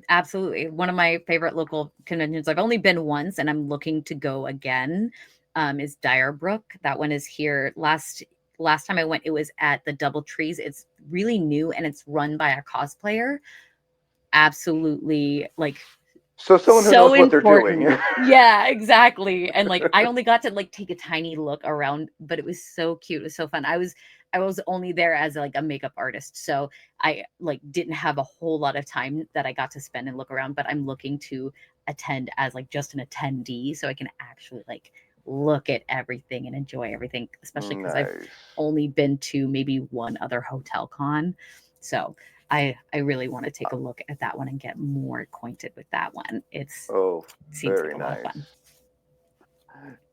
absolutely. One of my favorite local conventions. I've only been once and I'm looking to go again. Is Dyer Brook. That one is here. Last time I went, it was at the Double Trees. It's really new and it's run by a cosplayer. Absolutely like So someone who so knows what they're doing. important. Yeah, exactly. And like I only got to like take a tiny look around, but it was so cute. It was so fun. I was only there as like a makeup artist. So I like didn't have a whole lot of time that I got to spend and look around, but I'm looking to attend as like just an attendee so I can actually like look at everything and enjoy everything, especially because I've Nice. only been to maybe one other hotel con. So I really want to take a look at that one and get more acquainted with that one. Oh, It seems like very a lot of nice. fun.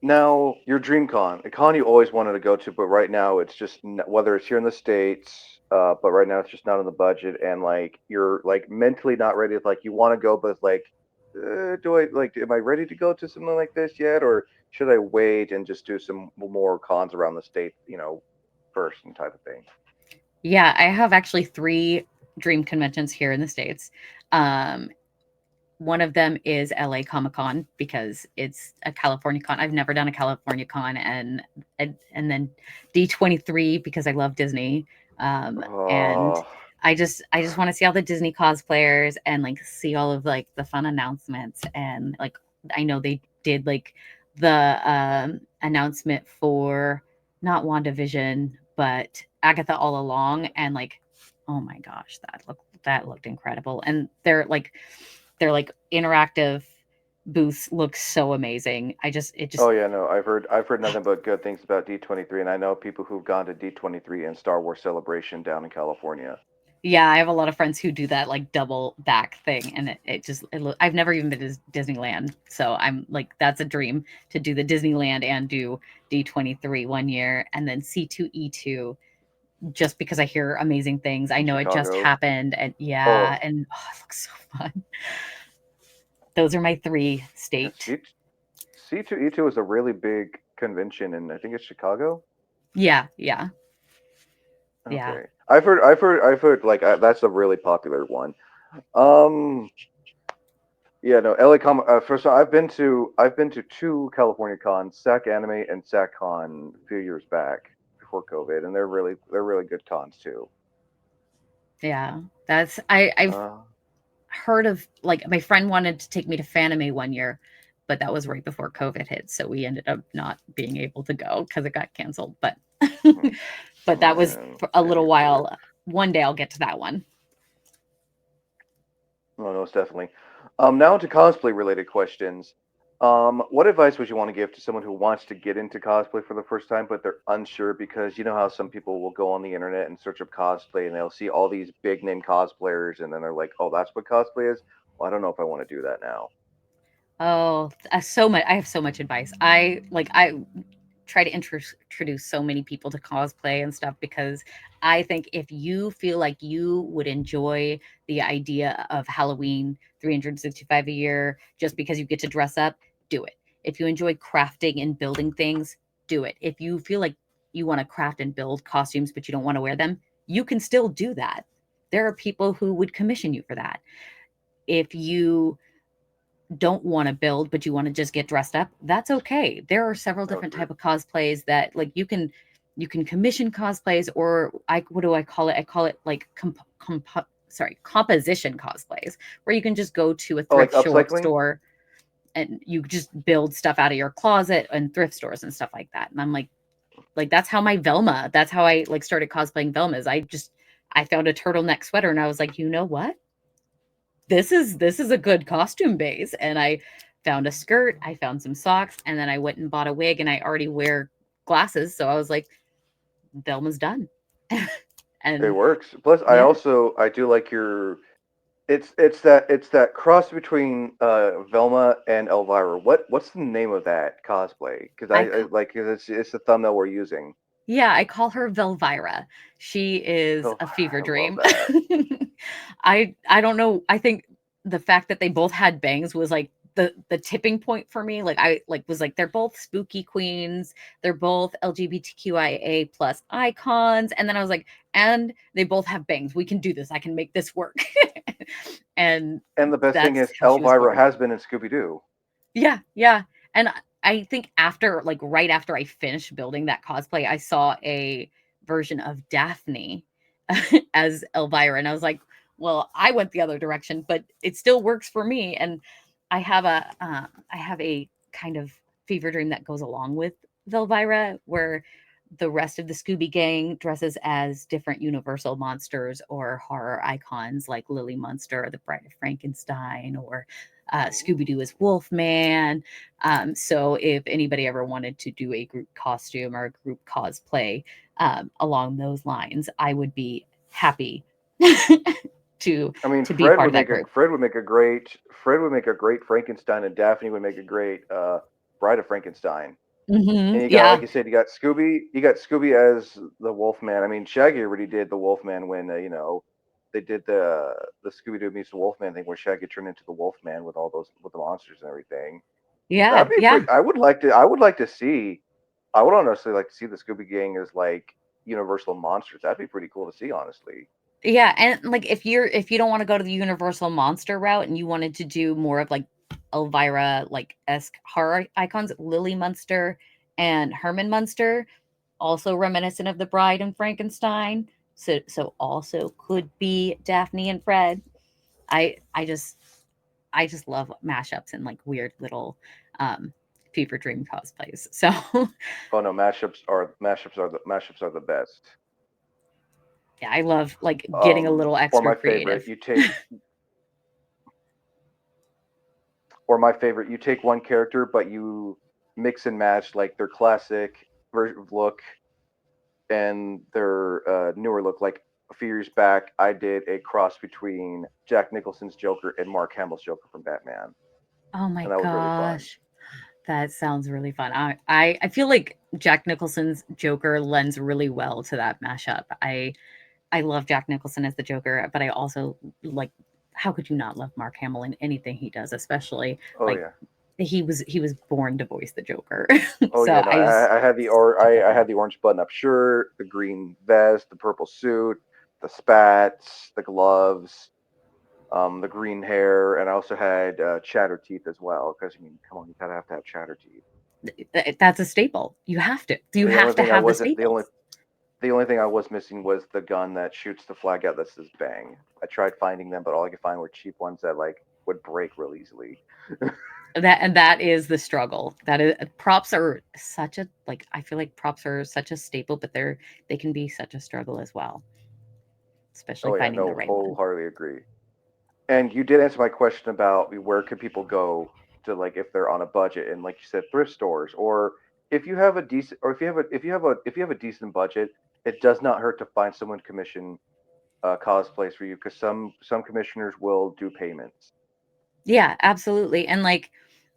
Now, your dream con, a con you always wanted to go to, but right now it's just whether it's here in the states, but right now it's just not on the budget, and like you're like mentally not ready. It's like you want to go, but it's like, do I like? Am I ready to go to something like this yet, or should I wait and just do some more cons around the state, first and type of thing? Yeah, I have actually three dream conventions here in the States. Um, One of them is LA Comic Con because it's a California con. I've never done a California con, and then D23 because I love Disney. And Oh, I just want to see all the Disney cosplayers and like see all of like the fun announcements and like I know they did like the announcement for not WandaVision but Agatha All Along and like oh my gosh that looked incredible and they're like interactive booths look so amazing. It just oh yeah, no, I've heard nothing but good things about D23, and I know people who've gone to D23 and Star Wars Celebration down in California. yeah, I have a lot of friends who do that like double back thing and I've never even been to Disneyland. So I'm like that's a dream to do the Disneyland and do D23 one year and then C2E2 just because I hear amazing things. I In know it just Chicago. happened and Oh, yeah, and oh, it looks so fun. Those are my three yeah, state. C2E2 is a really big convention, and I think it's Chicago. Yeah, yeah, yeah. Okay, I've heard like that's a really popular one. Um, yeah, no, LA Com. First, of all, I've been to two California cons, SAC Anime and SAC Con, a few years back before COVID, and they're really good cons too. Yeah. I've Uh, heard of like my friend wanted to take me to Fanime one year, but that was right before COVID hit, so we ended up not being able to go because it got canceled. But hmm, but that was for a little Fanime is good. while. One day I'll get to that one. No, no, it's definitely. Now into cosplay related questions. What advice would you want to give to someone who wants to get into cosplay for the first time, but they're unsure because you know how some people will go on the internet and search up cosplay and they'll see all these big name cosplayers and then they're like, oh, that's what cosplay is? Well, I don't know if I want to do that now. Oh, so much. I have so much advice. I try to introduce so many people to cosplay and stuff because I think if you feel like you would enjoy the idea of Halloween 365 a year just because you get to dress up, do it. If you enjoy crafting and building things, do it. If you feel like you want to craft and build costumes but you don't want to wear them, you can still do that. There are people who would commission you for that. If you don't want to build but you want to just get dressed up, that's okay. There are several Oh, different great. type of cosplays that like you can commission cosplays or I what do I call it? I call it like composition cosplays where you can just go to a Oh, like thrift upcycling? store and you just build stuff out of your closet and thrift stores and stuff like that. And I'm like that's how my Velma, that's how I like started cosplaying Velmas. I found a turtleneck sweater and I was like, you know what? This is a good costume base. And I found a skirt, I found some socks, and then I went and bought a wig and I already wear glasses. So I was like, Velma's done. It And works. Plus, yeah, I do like your. It's that cross between Velma and Elvira. What's the name of that cosplay? Because I I ca- like 'cause it's the thumbnail we're using. yeah, I call her Velvira. She is a fever I love dream. that. I don't know. I think the fact that they both had bangs was like the tipping point for me. Like I like was like they're both spooky queens. They're both LGBTQIA plus icons. And then I was like, and they both have bangs. We can do this. I can make this work. And And the best thing that's is how she was Elvira born. has been in Scooby Doo. Yeah, yeah. And I think after like right after I finished building that cosplay, I saw a version of Daphne as Elvira and I was like, well, I went the other direction, but it still works for me and I have a kind of fever dream that goes along with Velvira where the rest of the Scooby gang dresses as different universal monsters or horror icons like Lily Munster or the Bride of Frankenstein or Scooby Doo as Wolfman. So if anybody ever wanted to do a group costume or a group cosplay along those lines, I would be happy to I mean, to be part of that group. Fred would make a great Frankenstein, and Daphne would make a great Bride of Frankenstein. And you got, like Yeah, you said, you got Scooby as the Wolfman. I mean, Shaggy already did the Wolfman when they did the Scooby Doo meets the Wolfman thing, where Shaggy turned into the Wolfman with all those with the monsters and everything. yeah, That'd be yeah. pretty. I would like to see. I would honestly like to see the Scooby Gang as like Universal monsters. That'd be pretty cool to see, honestly. Yeah, and like if you don't want to go to the Universal monster route and you wanted to do more of like Elvira like esque horror icons, Lily Munster and Herman Munster, also reminiscent of the Bride and Frankenstein. So also could be Daphne and Fred. I I just love mashups and like weird little fever dream cosplays. So Oh no, mashups are the best. yeah, I love like getting a little Or extra my favorite, creative. you take one character, but you mix and match like their classic version of look and their newer look. Like a few years back, I did a cross between Jack Nicholson's Joker and Mark Hamill's Joker from Batman, Oh my and that was really fun. gosh. That sounds really fun. I feel like Jack Nicholson's Joker lends really well to that mashup. I love Jack Nicholson as the Joker, but I also like how could you not love Mark Hamill in anything he does, especially Oh like yeah. he was born to voice the Joker. Oh So yeah, no, I just I had the orange button-up shirt, the green vest, the purple suit, the spats, the gloves, the green hair, and I also had chatter teeth as well. Because I mean, come on, you gotta have to have chatter teeth. that's a staple. You have to. You The only have to thing I have the wasn't staples. the only thing I was missing was the gun that shoots the flag out that says bang. I tried finding them, but all I could find were cheap ones that like would break real easily. That is the struggle. That is props are such a like I feel like props are such a staple, but they can be such a struggle as well, especially Oh yeah, finding the no, right one. wholeheartedly agree. And you did answer my question about where could people go to like if they're on a budget, and like you said, thrift stores, or if you have a decent, or if you have a decent budget, it does not hurt to find someone to commission cosplays for you because some commissioners will do payments. Yeah, absolutely. And like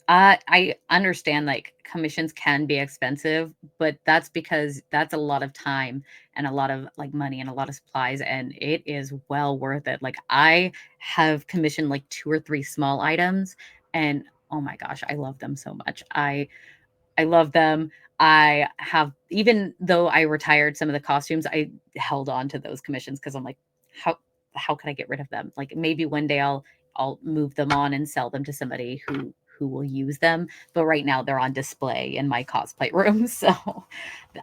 I understand like commissions can be expensive, but that's because that's a lot of time and a lot of like money and a lot of supplies and it is well worth it. Like I have commissioned like two or three small items and oh my gosh, I love them so much. I love them. I have even though I retired some of the costumes, I held on to those commissions because I'm like, how how can I get rid of them? Like maybe one day I'll move them on and sell them to somebody who will use them. But right now they're on display in my cosplay room. So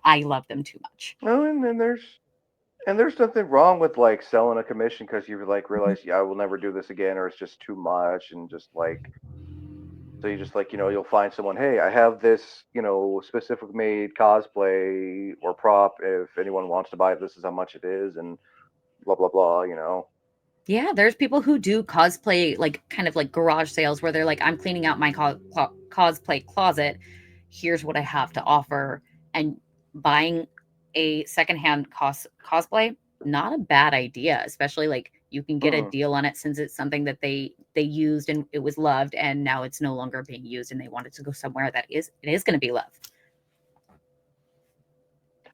I love them too much. Oh, and then there's nothing wrong with like selling a commission because you like Mhm. realize, yeah, I will never do this again, or it's just too much, and just like so you just like you'll find someone, hey, I have this specific made cosplay or prop. If anyone wants to buy it, this is how much it is, and blah blah blah. Yeah, there's people who do cosplay like kind of like garage sales where they're like, I'm cleaning out my cosplay closet. Here's what I have to offer. And buying a secondhand cosplay. not a bad idea, especially like you can get a Mm. deal on it since it's something that they used and it was loved, and now it's no longer being used and they want it to go somewhere that is going to be loved.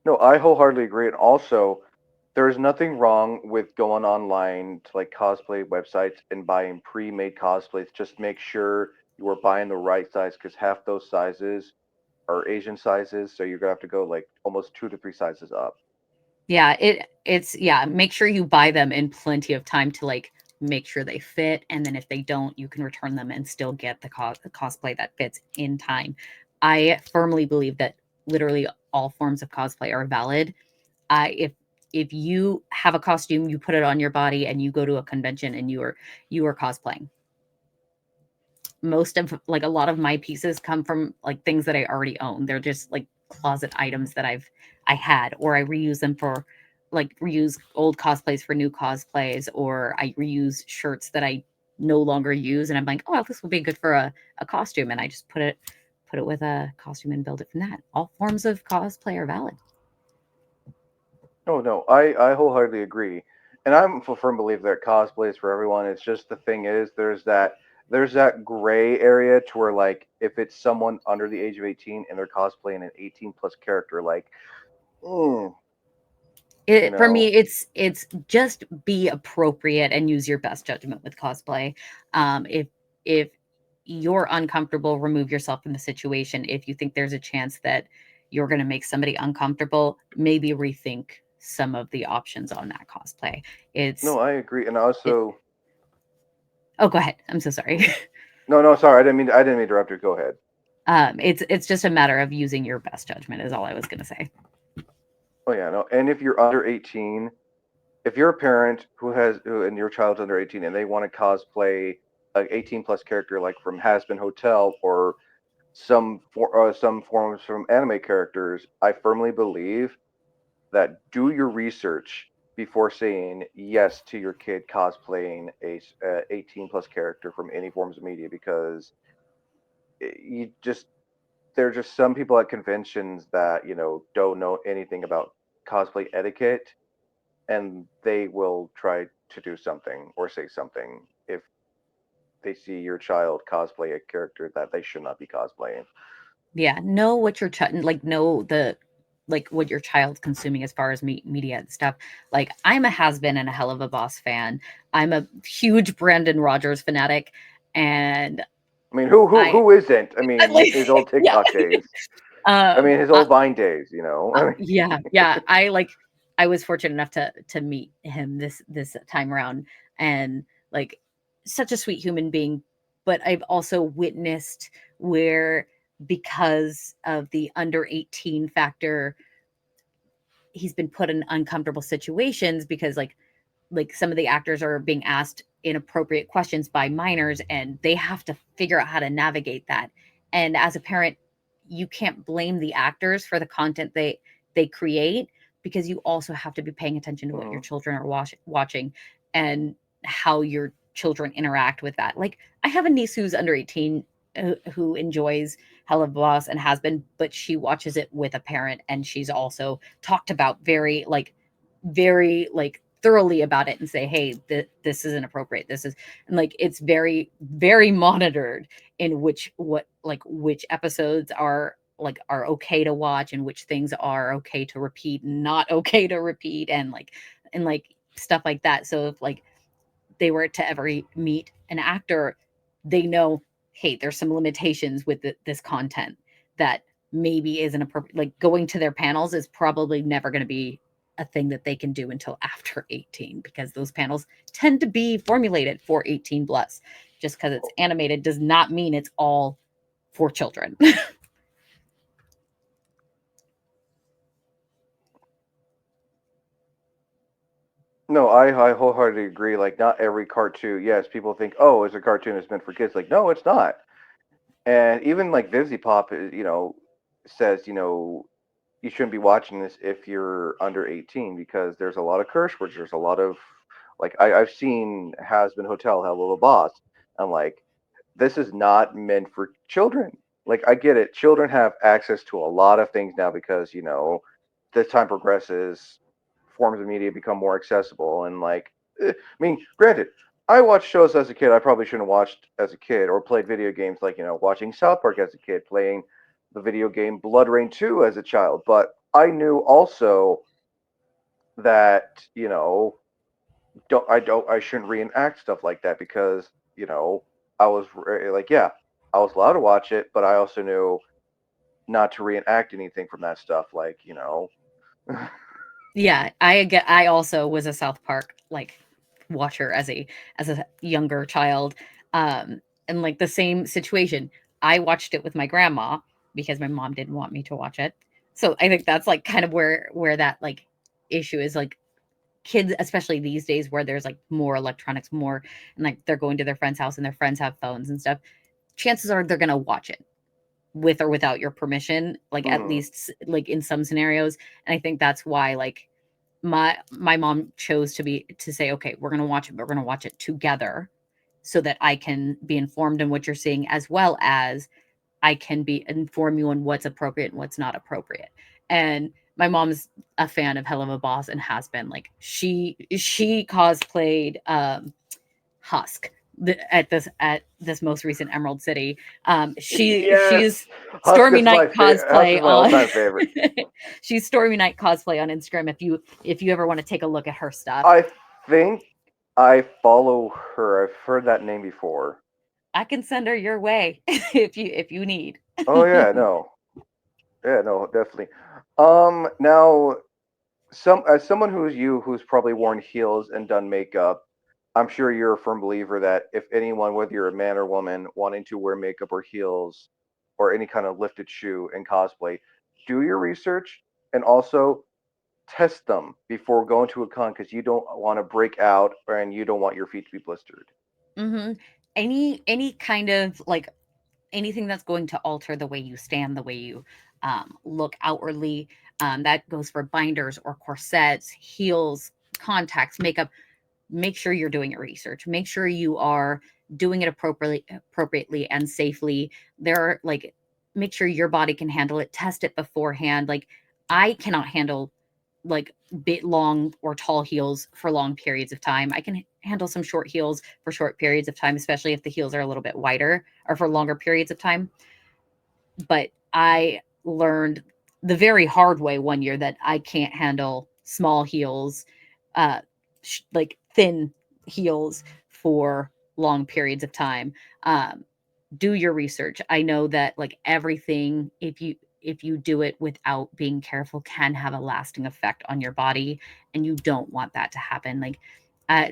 No, I wholeheartedly agree. And also, there's nothing wrong with going online to like cosplay websites and buying pre-made cosplays. Just make sure you are buying the right size because half those sizes are Asian sizes, so you're gonna have to go like almost 2 to 3 sizes up. Yeah, it's yeah, make sure you buy them in plenty of time to like make sure they fit, and then if they don't, you can return them and still get the cosplay that fits in time. I firmly believe that literally all forms of cosplay are valid. If you have a costume, you put it on your body and you go to a convention and you are cosplaying. Most of like a lot of my pieces come from like things that I already own. They're just like closet items that I had, or I reuse them for like reuse old cosplays for new cosplays, or I reuse shirts that I no longer use and I'm like, oh, this will be good for a costume, and I just put it with a costume and build it from that. All forms of cosplay are valid. No, no, I wholeheartedly agree, and I'm a firm believer that cosplay is for everyone. It's just the thing is, there's that gray area to where like if it's someone under the age of 18 and they're cosplaying an 18 plus character, like, mm, you It for me, know, it's just be appropriate and use your best judgment with cosplay. If you're uncomfortable, remove yourself from the situation. If you think there's a chance that you're going to make somebody uncomfortable, maybe rethink some of the options on that cosplay. It's no, I agree, and it. also, Oh, go ahead. I'm so sorry. no, no, sorry, I didn't mean to interrupt you. Go ahead. It's just a matter of using your best judgment. Is all I was going to say. Oh yeah, no, and if you're under 18, if you're a parent who and your child's under 18 and they want to cosplay an 18 plus character like from Has Been Hotel or some forms from anime characters, I firmly believe that do your research before saying yes to your kid cosplaying a 18 plus character from any forms of media because you just there are just some people at conventions that don't know anything about cosplay etiquette and they will try to do something or say something if they see your child cosplay a character that they should not be cosplaying. Yeah, know what your like know the like what your child's consuming as far as media and stuff. Like I'm a has been and a hell of a boss fan. I'm a huge Brandon Rogers fanatic, and I mean, who I, who isn't? I I mean, like his old yeah. TikTok days. I um mean, his I, old Vine days. I mean, yeah, yeah. I was fortunate enough to meet him this time around, and like such a sweet human being. But I've also witnessed where because of the under 18 factor, he's been put in uncomfortable situations because like some of the actors are being asked inappropriate questions by minors and they have to figure out how to navigate that. And as a parent, you can't blame the actors for the content they create, because you also have to be paying attention to what your mhm. children are watching and how your children interact with that. Like I have a niece who's under 18 who enjoys Hell of a Boss and has been, but she watches it with a parent and she's also talked about very like thoroughly about it and say, hey, this is inappropriate, this is, and like it's very monitored in which episodes are okay to watch and which things are okay to repeat and not okay to repeat, and stuff like that. So if like they were to ever meet an actor, they know, hey, there's some limitations with this content that maybe isn't appropriate. Like going to their panels is probably never going to be a thing that they can do until after 18, because those panels tend to be formulated for 18 plus. Just because it's animated does not mean it's all for children. No, I wholeheartedly agree. Like, not every cartoon. Yes, people think, oh, it's a cartoon. It's meant for kids. Like, no, it's not. And even like Vivzy Pop, says you shouldn't be watching this if you're under 18 because there's a lot of curse words. There's a lot of like I've seen Has Been Hotel, Hello Boss. I'm like, this is not meant for children. Like I get it. Children have access to a lot of things now because, as time progresses, forms of media become more accessible. And like, I mean, granted, I watched shows as a kid I probably shouldn't have watched as a kid, or played video games like, watching South Park as a kid, playing the video game Blood Rain 2 as a child. But I knew also that, I shouldn't reenact stuff like that because, I was like, yeah, I was allowed to watch it, but I also knew not to reenact anything from that stuff. Like, Yeah, I also was a South Park like watcher as a younger child. And like the same situation. I watched it with my grandma because my mom didn't want me to watch it. So I think that's like kind of where that like issue is, like kids, especially these days where there's like more electronics, more, and like they're going to their friend's house and their friends have phones and stuff. Chances are they're gonna watch it with or without your permission, like at mhm, least like in some scenarios. And I think that's why like my mom chose to say, okay, we're gonna watch it, but we're gonna watch it together so that I can be informed in what you're seeing, as well as I can be inform you on what's appropriate and what's not appropriate. And my mom's a fan of Hell of a Boss and has been, like she cosplayed Husk at this most recent Emerald City. yes, She's Stormy Night Husk is cosplay my on all-time favorite. she's Stormy Night cosplay on Instagram if you ever want to take a look at her stuff. I think I follow her. I've heard that name before. I can send her your way if you need. Oh yeah, no, yeah, no, definitely. Now, as someone who's probably worn heels and done makeup, I'm sure you're a firm believer that if anyone, whether you're a man or woman, wanting to wear makeup or heels or any kind of lifted shoe in cosplay, do your research and also test them before going to a con because you don't want to break out and you don't want your feet to be blistered. Hmm. Any kind of like anything that's going to alter the way you stand, the way you look outwardly. That goes for binders or corsets, heels, contacts, makeup. Make sure you're doing your research. Make sure you are doing it appropriately and safely. There are like, make sure your body can handle it. Test it beforehand. Like I cannot handle like bit long or tall heels for long periods of time. I can handle some short heels for short periods of time, especially if the heels are a little bit wider or for longer periods of time. But I learned the very hard way one year that I can't handle small heels, uh, like thin heels for long periods of time. Um, do your research. I know that like everything, if you do it without being careful, can have a lasting effect on your body, and you don't want that to happen. Uh,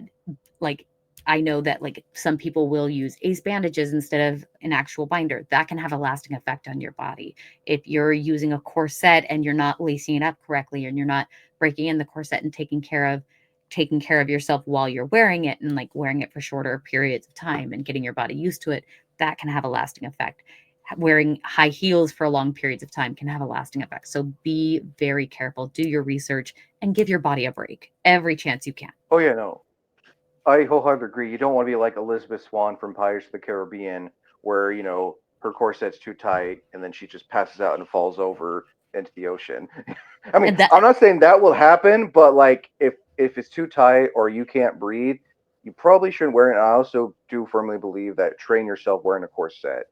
like I know that like some people will use ace bandages instead of an actual binder. That can have a lasting effect on your body. If you're using a corset and you're not lacing it up correctly and you're not breaking in the corset and taking care of yourself while you're wearing it and like wearing it for shorter periods of time and getting your body used to it, that can have a lasting effect. Wearing high heels for long periods of time can have a lasting effect. So be very careful, do your research, and give your body a break every chance you can. Oh yeah, no, I wholeheartedly agree. You don't want to be like Elizabeth Swan from Pirates of the Caribbean, where her corset's too tight and then she just passes out and falls over into the ocean. I mean, And that I'm not saying that will happen, but like if it's too tight or you can't breathe, you probably shouldn't wear it. And I also do firmly believe that train yourself wearing a corset.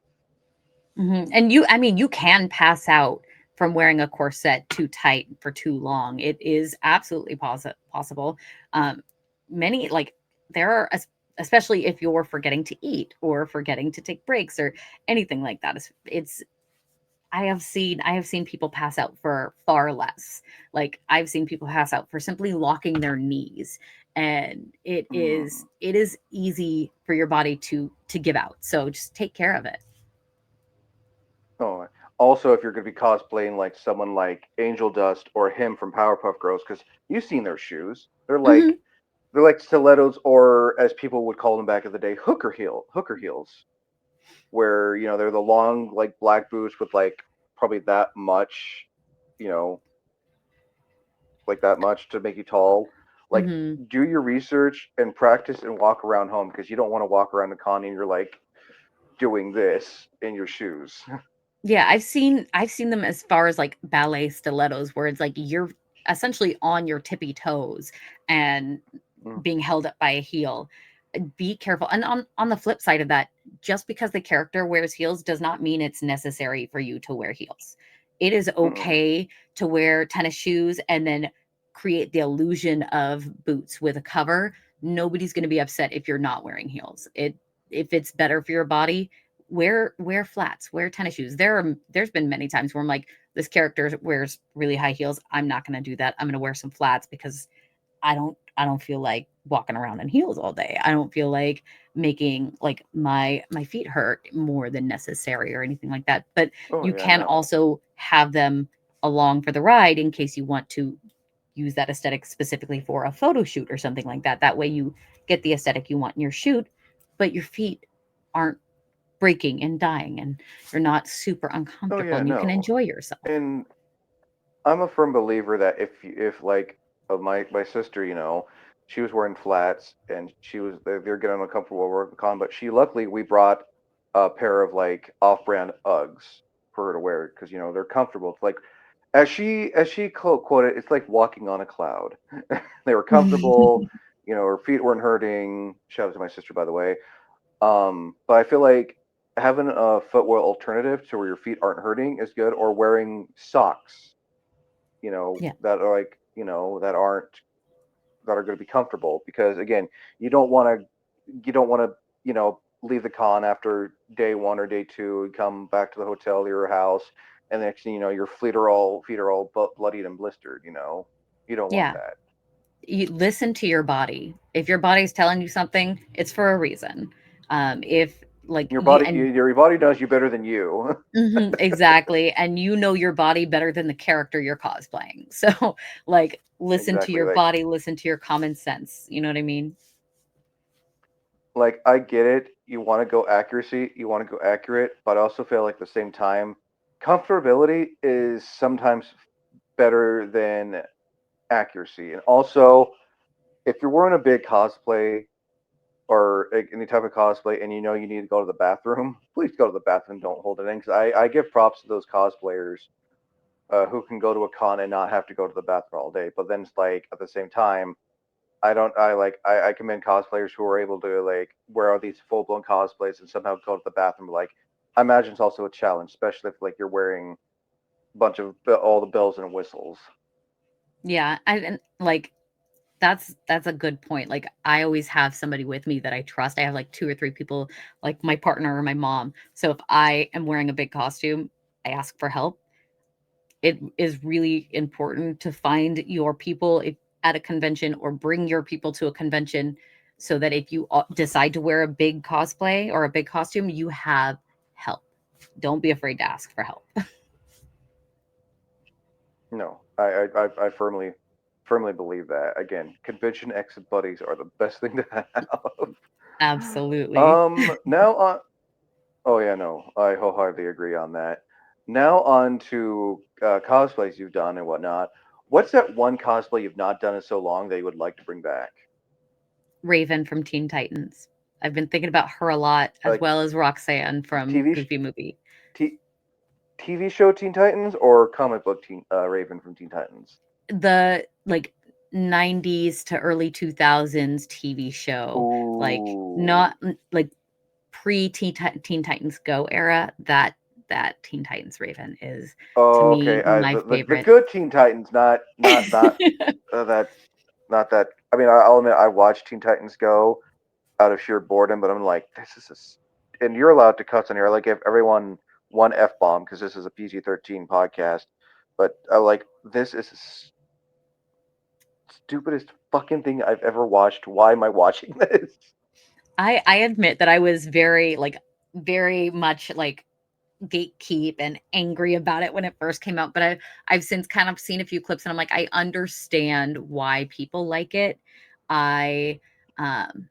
And I mean, you can pass out from wearing a corset too tight for too long. It is absolutely possible. Um, many like there are, especially if you're forgetting to eat or forgetting to take breaks or anything like that. It's I have seen people pass out for far less. Like I've seen people pass out for simply locking their knees, and Mm. it is easy for your body to give out. So just take care of it. Oh, also, if you're going to be cosplaying like someone like Angel Dust or him from Powerpuff Girls, because you've seen their shoes, Mhm. they're like stilettos, or as people would call them back in the day, hooker heels, where they're the long like black boots with like probably that much, you know, like that much to make you tall. Like, Mhm. do your research and practice and walk around home because you don't want to walk around the con and you're like doing this in your shoes. Yeah, I've seen them as far as like ballet stilettos where it's like you're essentially on your tippy toes and Mm. being held up by a heel. Be careful. And on the flip side of that, just because the character wears heels does not mean it's necessary for you to wear heels. It is Mm-mm. okay to wear tennis shoes and then create the illusion of boots with a cover. Nobody's going to be upset if you're not wearing heels. It if it's better for your body, wear flats, wear tennis shoes. There's been many times where I'm like, this character wears really high heels. I'm not going to do that. I'm going to wear some flats because I don't feel like walking around in heels all day. I don't feel like making like my feet hurt more than necessary or anything like that. But Oh you yeah, can no. also have them along for the ride in case you want to use that aesthetic specifically for a photo shoot or something like that. That way you get the aesthetic you want in your shoot, but your feet aren't breaking and dying and you're not super Oh uncomfortable yeah, and you can no. enjoy yourself. And I'm a firm believer that if like my sister, she was wearing flats and they're getting uncomfortable working con, but she luckily we brought a pair of like off-brand Uggs for her to wear because they're comfortable. It's like as she quoted, it's like walking on a cloud. They were comfortable, her feet weren't hurting. Shout out to my sister, by the way. But I feel like having a footwear alternative to where your feet aren't hurting is good, or wearing socks, Yeah. that are like, that are going to be comfortable because again, you don't want to leave the con after day one or day two and come back to the hotel or your house and next thing you know your feet are all bloodied and blistered. You don't want Yeah. that. You listen to your body. If your body's telling you something, it's for a reason. If like Your you body and your body knows you better than you. mhm, exactly, and you know your body better than the character you're cosplaying. So, like, listen to Exactly. your body, listen to your common sense. You know what I mean? Like I get it, you want to go accuracy, you want to go accurate, but I also feel like at the same time comfortability is sometimes better than accuracy. And also, if you're wearing a big cosplay or any type of cosplay and you need to go to the bathroom, please go to the bathroom. Don't hold it in because I give props to those cosplayers who can go to a con and not have to go to the bathroom all day. But then it's like at the same time, I don't. I commend cosplayers who are able to like wear all these full blown cosplays and somehow go to the bathroom. Like I imagine it's also a challenge, especially if like you're wearing a bunch of all the bells and whistles. Yeah, and like that's a good point. Like I always have somebody with me that I trust. I have like two or three people, like my partner or my mom. So if I am wearing a big costume, I ask for help. It is really important to find your people at a convention or bring your people to a convention so that if you decide to wear a big cosplay or a big costume, you have help. Don't be afraid to ask for help. No, I firmly believe that. Again, convention exit buddies are the best thing to have. Absolutely. Now on. Oh yeah, no, I wholeheartedly agree on that. Now on to cosplays you've done and whatnot. What's that one cosplay you've not done in so long that you would like to bring back? Raven from Teen Titans. I've been thinking about her a lot, as Like well as Roxanne from TV Goofy Movie. t- TV show Teen Titans or comic book Teen Raven from Teen Titans? The like 90s to early 2000s TV show, like Ooh. not like pre Teen Titans Go era. That Teen Titans Raven is to Oh, me okay. my The favorite. good Teen Titans, not that not that. I mean, I'll admit I watched Teen Titans Go out of sheer boredom, but I'm like, this is and you're allowed to cuss on here. I like give everyone one f bomb because this is a PG-13 podcast. But I like this is the stupidest fucking thing I've ever watched. Why am I watching this? I admit that I was very much like gatekeep and angry about it when it first came out, but I've since kind of seen a few clips and I'm like, I understand why people like it. I um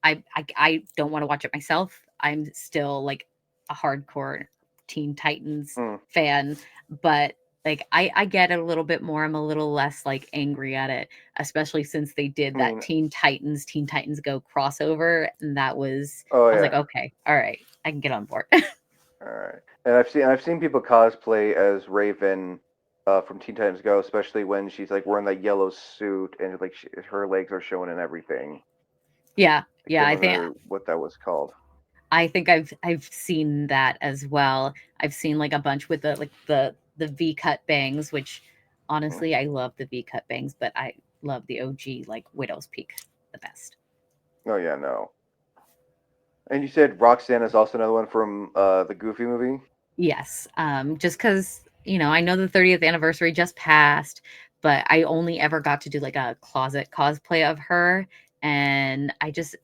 I don't want to watch it myself. I'm still like a hardcore Teen Titans Hmm. fan, but like I get it a little bit more. I'm a little less like angry at it, especially since they did I that mean, Teen Titans Go crossover, and that was oh I was like, yeah, okay, all right, I can get on board. all right. And I've seen people cosplay as Raven from Teen Titans Go, especially when she's like wearing that yellow suit and like her legs are showing and everything. Yeah, I yeah. can't I think remember what that was called. I think I've seen that as well. I've seen like a bunch with the V cut bangs, which Mm. honestly I love the V cut bangs, but I love the OG like Widow's Peak the best. Oh yeah, no. And you said Roxanne is also another one from the Goofy movie. Yes, just because I know the 30th anniversary just passed, but I only ever got to do like a closet cosplay of her, and I just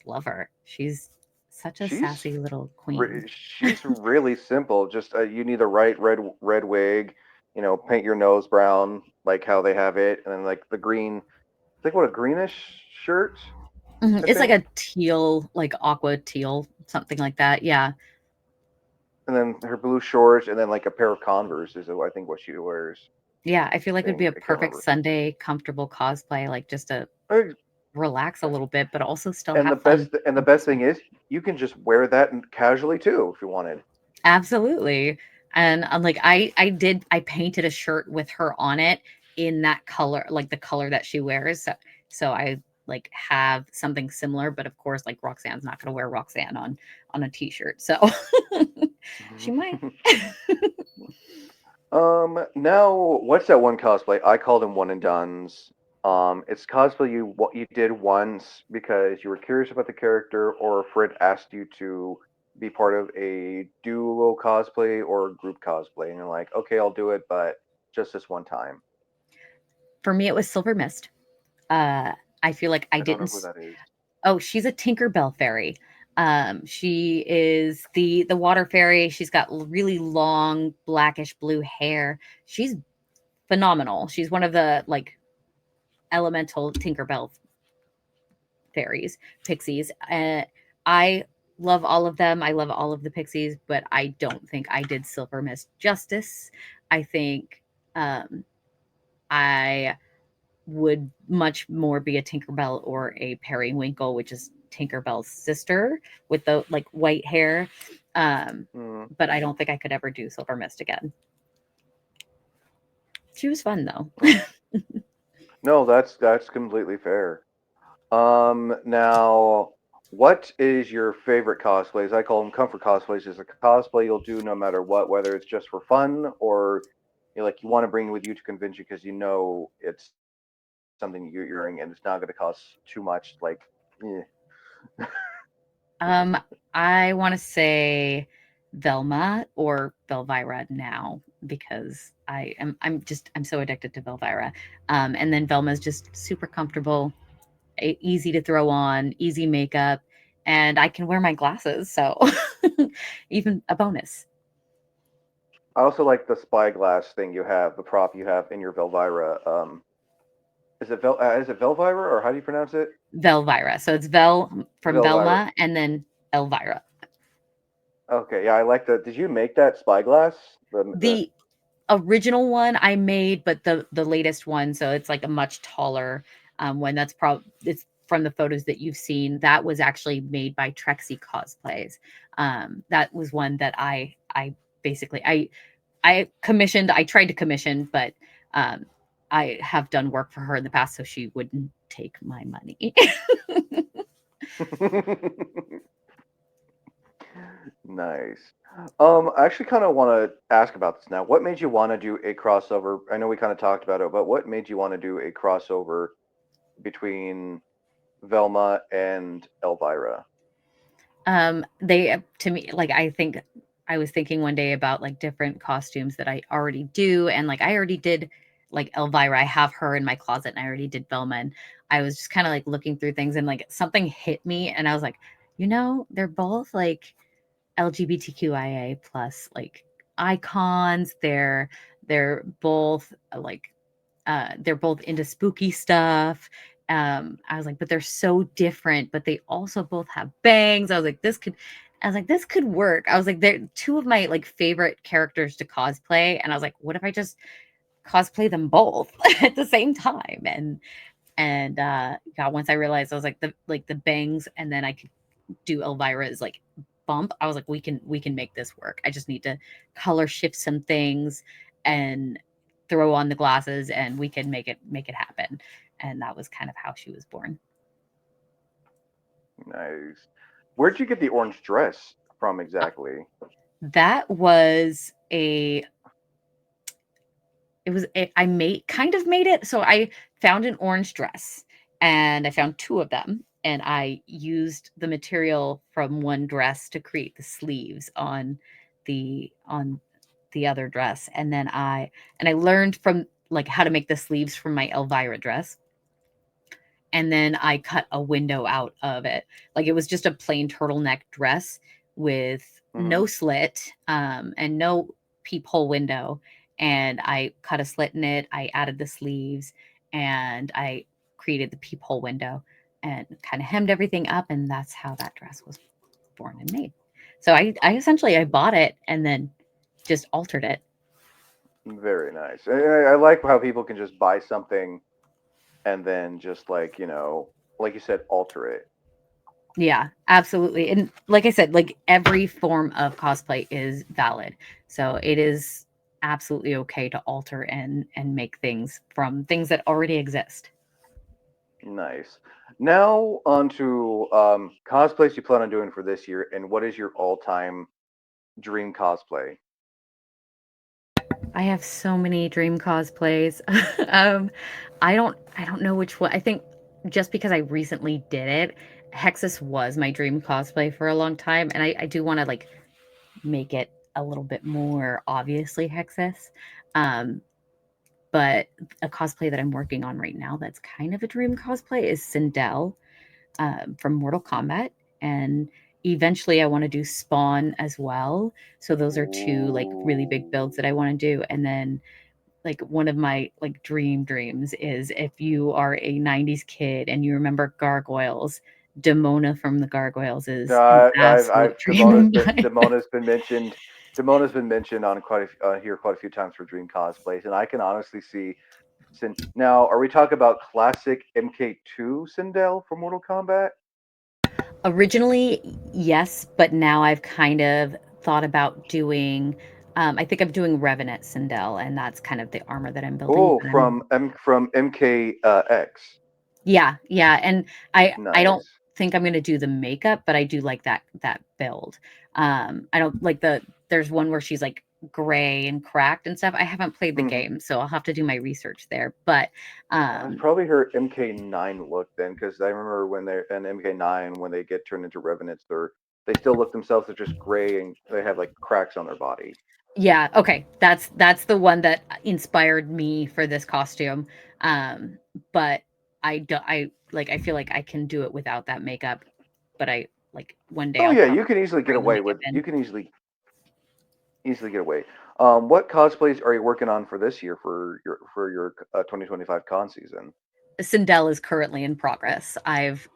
love her. She's such a She's sassy little queen. she's really simple. Just you need the right red wig. You know, paint your nose brown like how they have it, and then like the green. It's like what a greenish shirt, Mhm, I it's like think. a teal, like aqua teal, something like that. Yeah. And then her blue shorts, and then like a pair of Converse is I think what she wears. Yeah, I feel I like it would be think a I can't perfect remember. Sunday comfortable cosplay, like just to Uh, relax a little bit, but also still And have fun. the best thing is you can just wear that casually too if you wanted. Absolutely. And I'm like, I painted a shirt with her on it in that color, like the color that she wears. So I like have something similar, but of course, like Roxanne's not going to wear Roxanne on a t-shirt. So she might. Now what's that one cosplay? I call them one and dones. It's cosplay you what you did once because you were curious about the character, or a friend asked you to be part of a duo cosplay or a group cosplay, and you're like, okay, I'll do it, but just this one time. For me, it was Silver Mist. Uh, I feel like I I don't didn't. know who that is. Oh, she's a Tinkerbell fairy. She is the water fairy. She's got really long blackish blue hair. She's phenomenal. She's one of the like elemental Tinkerbell fairies, pixies. I love all of them. I love all of the pixies, but I don't think I did Silver Mist justice. I think um, I would much more be a Tinkerbell or a Periwinkle, which is Tinkerbell's sister with the like white hair. Um, Hmm. but I don't think I could ever do Silver Mist again. She was fun though. Oh. No, that's completely fair. Now, what is your favorite cosplays? I call them comfort cosplays. Is a cosplay you'll do no matter what, whether it's just for fun or you want to bring with you to convention because you know it's something you're wearing and it's not going to cost too much. Like, eh. Um, I want to say Velma or Velvira now because I'm so addicted to Velvira. And then Velma's just super comfortable, easy to throw on, easy makeup, and I can wear my glasses, so even a bonus. I also like the spyglass thing you have, the prop you have in your Velvira. Is it Velvira or how do you pronounce it? Velvira. So it's Vel from Velvira. Velma and then Elvira. Okay, yeah, I like the. Did you make that spyglass? The The original one I made, but the latest one, so it's like a much taller one. That's probably it's from the photos that you've seen. That was actually made by Trexie Cosplays. That was one that I basically I commissioned. I tried to commission, but um, I have done work for her in the past, so she wouldn't take my money. Nice. I actually kind of want to ask about this now. What made you want to do a crossover? I know we kind of talked about it, but what made you want to do a crossover between Velma and Elvira? They to me, like I think I was thinking one day about like different costumes that I already do, and like I already did like Elvira. I have her in my closet, and I already did Velma. And I was just kind of like looking through things, and like something hit me, and I was like, they're both like LGBTQIA plus like icons. They're both they're both into spooky stuff. I was like, but they're so different, but they also both have bangs. This could work. I was like, they're two of my like favorite characters to cosplay. And I was like, what if I just cosplay them both at the same time? And God, once I realized I was like the bangs, and then I could do Elvira's like bump. I was like, we can make this work. I just need to color shift some things and throw on the glasses and we can make it happen. And that was kind of how she was born. Nice. Where'd you get the orange dress from exactly? That was I kind of made it. So I found an orange dress and I found two of them and I used the material from one dress to create the sleeves on the other dress. And then I learned from like how to make the sleeves from my Elvira dress. And then I cut a window out of it. Like it was just a plain turtleneck dress with no slit and no peephole window. And I cut a slit in it. I added the sleeves and I created the peephole window and kind of hemmed everything up. And that's how that dress was born and made. So I essentially I bought it and then just altered it. Very nice. I like how people can just buy something and then just like, like you said, alter it. Yeah, absolutely. And like I said, like every form of cosplay is valid. So it is absolutely okay to alter and make things from things that already exist. Nice. Now on to cosplays you plan on doing for this year, and what is your all-time dream cosplay? I have so many dream cosplays. um I don't know which one. I think just because I recently did it, Hexus was my dream cosplay for a long time. And I do want to like make it a little bit more obviously Hexus. Um, but a cosplay that I'm working on right now that's kind of a dream cosplay is Sindel from Mortal Kombat. And eventually I want to do Spawn as well. So those are two like really big builds that I want to do. And then like one of my like dreams is if you are a 90s kid and you remember Gargoyles, Demona from the Gargoyles is an absolute dream of mine. Demona's been mentioned. Demona's been mentioned on here quite a few times for dream cosplays, and I can honestly see. Now, are we talking about classic MK2 Sindel from Mortal Kombat? Originally, yes, but now I've kind of thought about doing. I think I'm doing Revenant Sindel, and that's kind of the armor that I'm building. Oh, from MKX. Yeah, yeah, and I don't Nice. think I'm gonna do the makeup, but I do like that build. I don't like there's one where she's like gray and cracked and stuff. I haven't played the Mhm. game, so I'll have to do my research there. But It's probably her MK9 look then, because I remember when they're an MK9 when they get turned into revenants, they still look themselves. They're just gray and they have like cracks on their body. yeah, okay, that's the one that inspired me for this costume. Um, but I like I feel like I can do it without that makeup, but I like one day Oh I'll yeah, probably you can easily get bring the away makeup with. in. You can easily get away. What cosplays are you working on for this year for your 2025 con season? Sindel is currently in progress. I've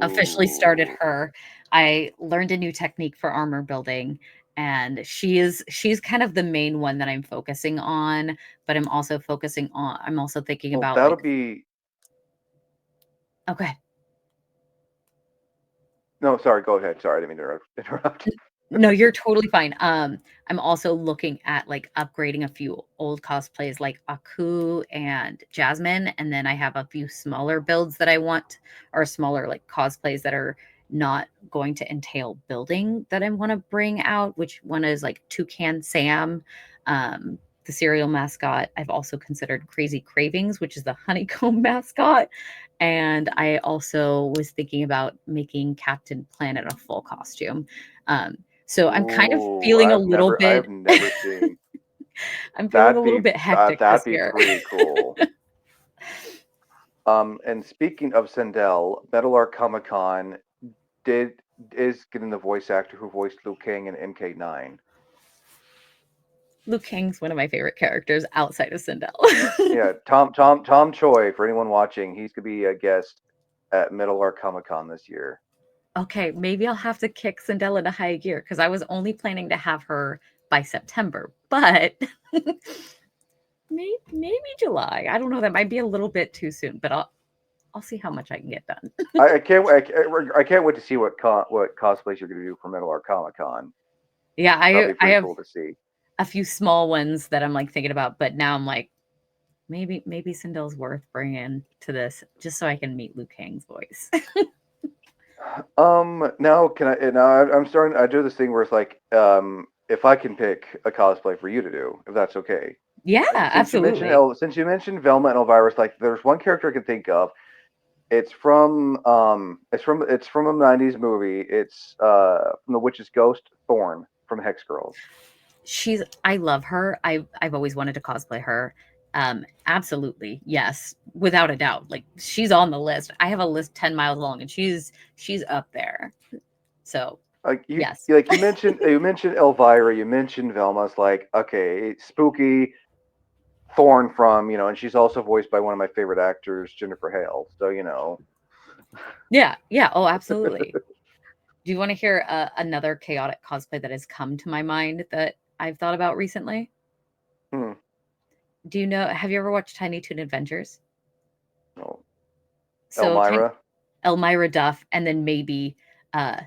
officially started Ooh. her. I learned a new technique for armor building, and she's kind of the main one that I'm focusing on. But I'm also thinking Well, about that'll like be. okay. No, sorry. Go ahead. Sorry, I didn't mean to interrupt. No, you're totally fine. I'm also looking at like upgrading a few old cosplays like Aku and Jasmine, and then I have a few smaller builds that I want, or smaller like cosplays that are not going to entail building that I want to bring out. Which one is like Toucan Sam, the cereal mascot. I've also considered Crazy Cravings, which is the honeycomb mascot, and I also was thinking about making Captain Planet a full costume. So I'm kind of Ooh, feeling a little bit I've never seen. I'm feeling a little bit hectic this That'd be year. pretty cool. And speaking of Sindel, Metal Arc Comic Con did is getting the voice actor who voiced Liu Kang in MK9. Liu Kang's one of my favorite characters outside of Sindel. Yeah, Tom Choi. For anyone watching, he's gonna be a guest at Metal Arc Comic Con this year. Okay, maybe I'll have to kick Sindel into high gear because I was only planning to have her by September, but maybe July. I don't know. That might be a little bit too soon, but I'll see how much I can get done. I can't wait to see what cosplays you're gonna do for Metal Arc Comic Con. Yeah, That'll be I pretty have cool to see. a few small ones that I'm like thinking about, but now I'm like, maybe Sindel's worth bringing to this just so I can meet Liu Kang's voice. Now can I? Now I'm starting. I do this thing where it's like, if I can pick a cosplay for you to do, if that's okay. Yeah, absolutely. Since you mentioned Velma and Elvira, it's like there's one character I can think of. It's from a '90s movie. It's from the Witch's Ghost, Thorn from Hex Girls. I love her. I've always wanted to cosplay her. Absolutely. Yes, without a doubt. Like she's on the list. I have a list 10 miles long and she's up there. So, Like yes. you mentioned Elvira, you mentioned Velma. It's like, okay, spooky Thorn from, and she's also voiced by one of my favorite actors, Jennifer Hale. So, Yeah, yeah. Oh, absolutely. Do you want to hear another chaotic cosplay that has come to my mind that I've thought about recently? hmm, Do you know, have you ever watched Tiny Toon Adventures? no, So, Elmira. Elmira Duff, and then maybe uh,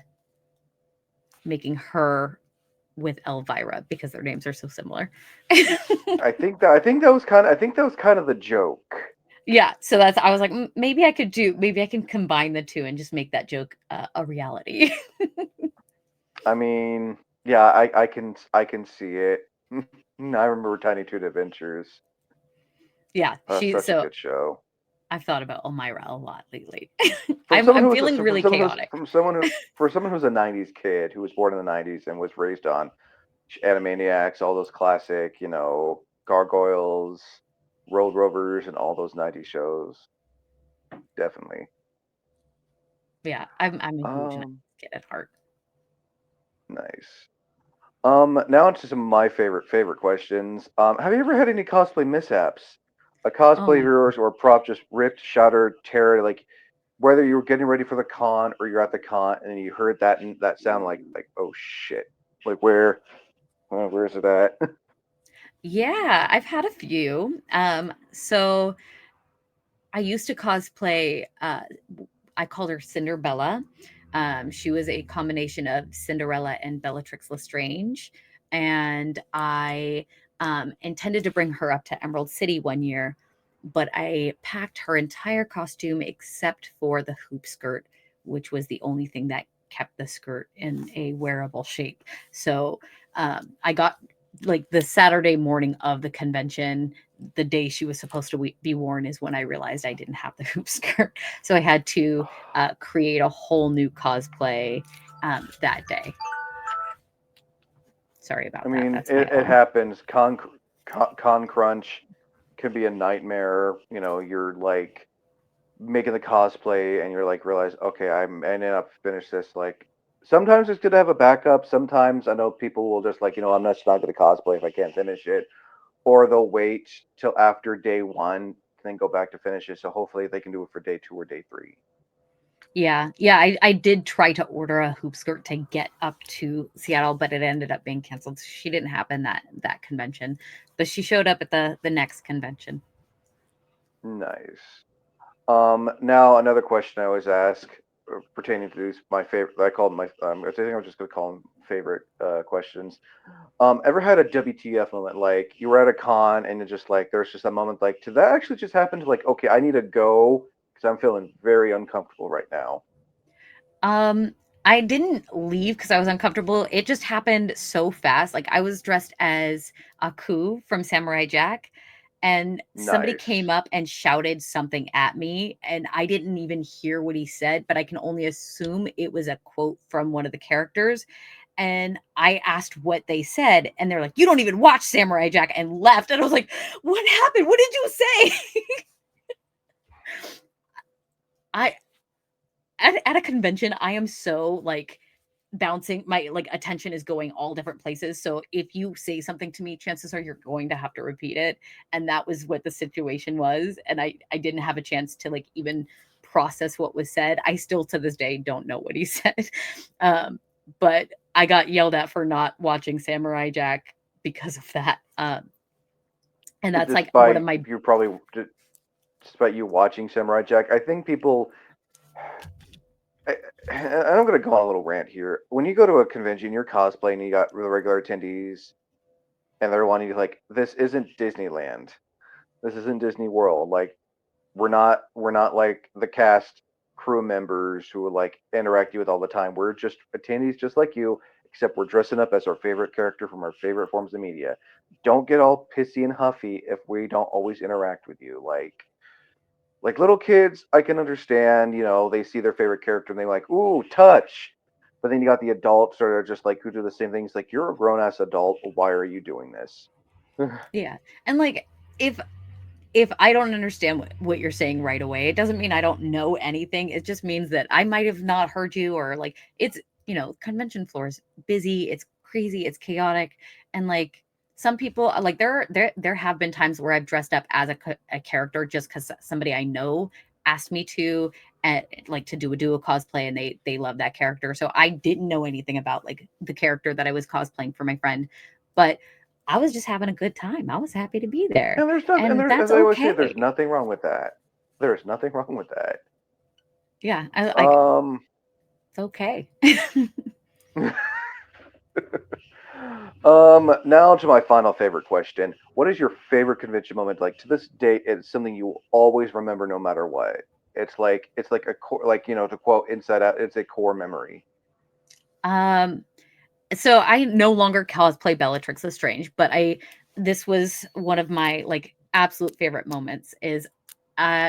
making her with Elvira because their names are so similar. I think that was kind of the joke. Yeah, so I was like, maybe I can combine the two and just make that joke a reality. I mean, yeah, I can see it. I remember Tiny Toon Adventures. Yeah, That's such a so good show. I've thought about Elmira a lot lately. From someone I'm who was feeling from really someone who's chaotic. from someone who for someone who's a '90s kid who was born in the '90s and was raised on Animaniacs, all those classic, Gargoyles, Road Rovers, and all those '90s shows. Definitely. Yeah, I'm a huge Um, kid at heart. nice. Now into some of my favorite questions. Have you ever had any cosplay mishaps? A Oh cosplay of my yours or a prop just ripped, shattered, tear, like whether you were getting ready for the con or you're at the con and you heard that sound like oh shit, like where's it at? Yeah, I've had a few. So I used to cosplay. I called her Cinderbella. She was a combination of Cinderella and Bellatrix Lestrange, and I intended to bring her up to Emerald City one year, but I packed her entire costume except for the hoop skirt, which was the only thing that kept the skirt in a wearable shape. So I got like the Saturday morning of the convention, the day she was supposed to be worn is when I realized I didn't have the hoop skirt. So I had to create a whole new cosplay that day. Sorry I about that. mean, That's my it alarm. happens. Con crunch can be a nightmare. You're like making the cosplay and you're like realize, okay, I'm ending up finish this. Like sometimes it's good to have a backup. Sometimes I know people will just like, I'm just not going to cosplay if I can't finish it, or they'll wait till after day one, then go back to finish it. So hopefully they can do it for day two or day three. Yeah, yeah, I did try to order a hoop skirt to get up to Seattle, but it ended up being canceled. She didn't happen that convention, but she showed up at the next convention. Nice. Now another question I always ask pertaining to these, my favorite. I call them my. I think I'm just gonna call them favorite questions. Ever had a WTF moment? Like you were at a con and you're just like, there's just a moment like, did that actually just happen? To like, okay, I need to go because I'm feeling very uncomfortable right now. Um, I didn't leave because I was uncomfortable. It just happened so fast. Like I was dressed as Aku from Samurai Jack, and somebody came Nice. up and shouted something at me, and I didn't even hear what he said, but I can only assume it was a quote from one of the characters. And I asked what they said, and they're like, "You don't even watch Samurai Jack," and left. And I was like, "What happened? What did you say?" I at a convention, I am so like bouncing my like attention is going all different places. So if you say something to me, chances are you're going to have to repeat it. And that was what the situation was. And I didn't have a chance to like even process what was said. I still to this day don't know what he said. Um, but I got yelled at for not watching Samurai Jack because of that. And that's like one of Despite my you probably, despite you watching Samurai Jack, I think people. I, I'm gonna go on a little rant here. When you go to a convention, you're cosplaying, and you got the regular attendees, and they're wanting to like, this isn't Disneyland. This isn't Disney World. Like we're not like the cast crew members who like interact with all the time. We're just attendees just like you, except we're dressing up as our favorite character from our favorite forms of media. Don't get all pissy and huffy if we don't always interact with you. Like little kids, I can understand, they see their favorite character and they're like, ooh, touch. But then you got the adults that are just like who do the same things. Like you're a grown ass adult. Why are you doing this? Yeah. And like if I don't understand what you're saying right away, it doesn't mean I don't know anything. It just means that I might have not heard you, or like it's, convention floor is busy, it's crazy, it's chaotic. And like some people like there have been times where I've dressed up as a character just because somebody I know asked me to, and like to do a cosplay, and they love that character. So I didn't know anything about like the character that I was cosplaying for my friend, but I was just having a good time. I was happy to be there. And there's nothing, and And there, as that's I always say, there's okay. nothing wrong with that. There's nothing wrong with that. Yeah, Um, it's okay. Now to my final favorite question. What is your favorite convention moment? Like to this day, it's something you will always remember no matter what. It's like a core, like to quote Inside Out, it's a core memory. Um, so I no longer cosplay Bellatrix Lestrange, but this was one of my like absolute favorite moments is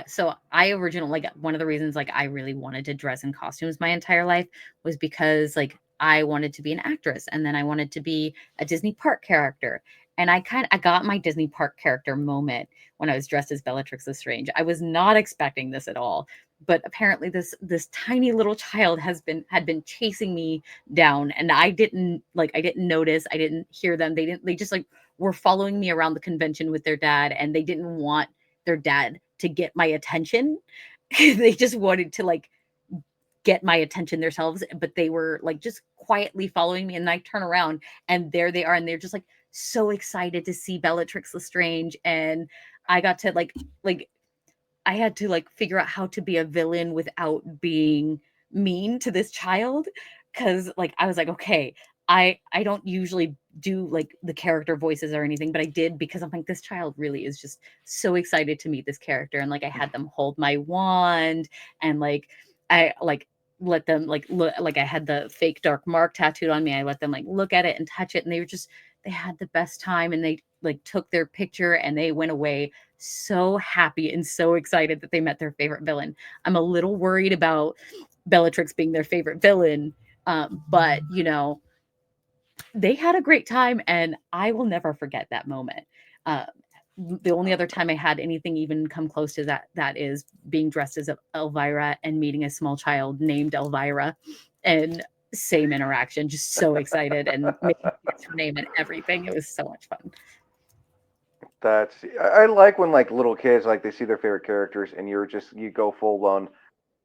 so I originally like one of the reasons like I really wanted to dress in costumes my entire life was because like I wanted to be an actress, and then I wanted to be a Disney park character. And I got my Disney park character moment when I was dressed as Bellatrix Lestrange. I was not expecting this at all, but apparently this tiny little child had been chasing me down, and I didn't notice, I didn't hear them, they just like were following me around the convention with their dad, and they didn't want their dad to get my attention. They just wanted to like get my attention themselves, but they were like just quietly following me, and I turn around and there they are, and they're just like so excited to see Bellatrix Lestrange. And I got to like I had to like figure out how to be a villain without being mean to this child, cuz like I was like, okay, I don't usually do like the character voices or anything, but I did because I'm like this child really is just so excited to meet this character. And like I had them hold my wand, and like I like let them like look, like I had the fake dark mark tattooed on me. I let them like look at it and touch it, and they had the best time, and they like took their picture and they went away so happy and so excited that they met their favorite villain. I'm a little worried about Bellatrix being their favorite villain, but they had a great time, and I will never forget that moment. Uh, the only other time I had anything even come close to that is being dressed as Elvira and meeting a small child named Elvira, and same interaction, just so excited and making her name and everything. It was so much fun. I like when like little kids like they see their favorite characters and you go full on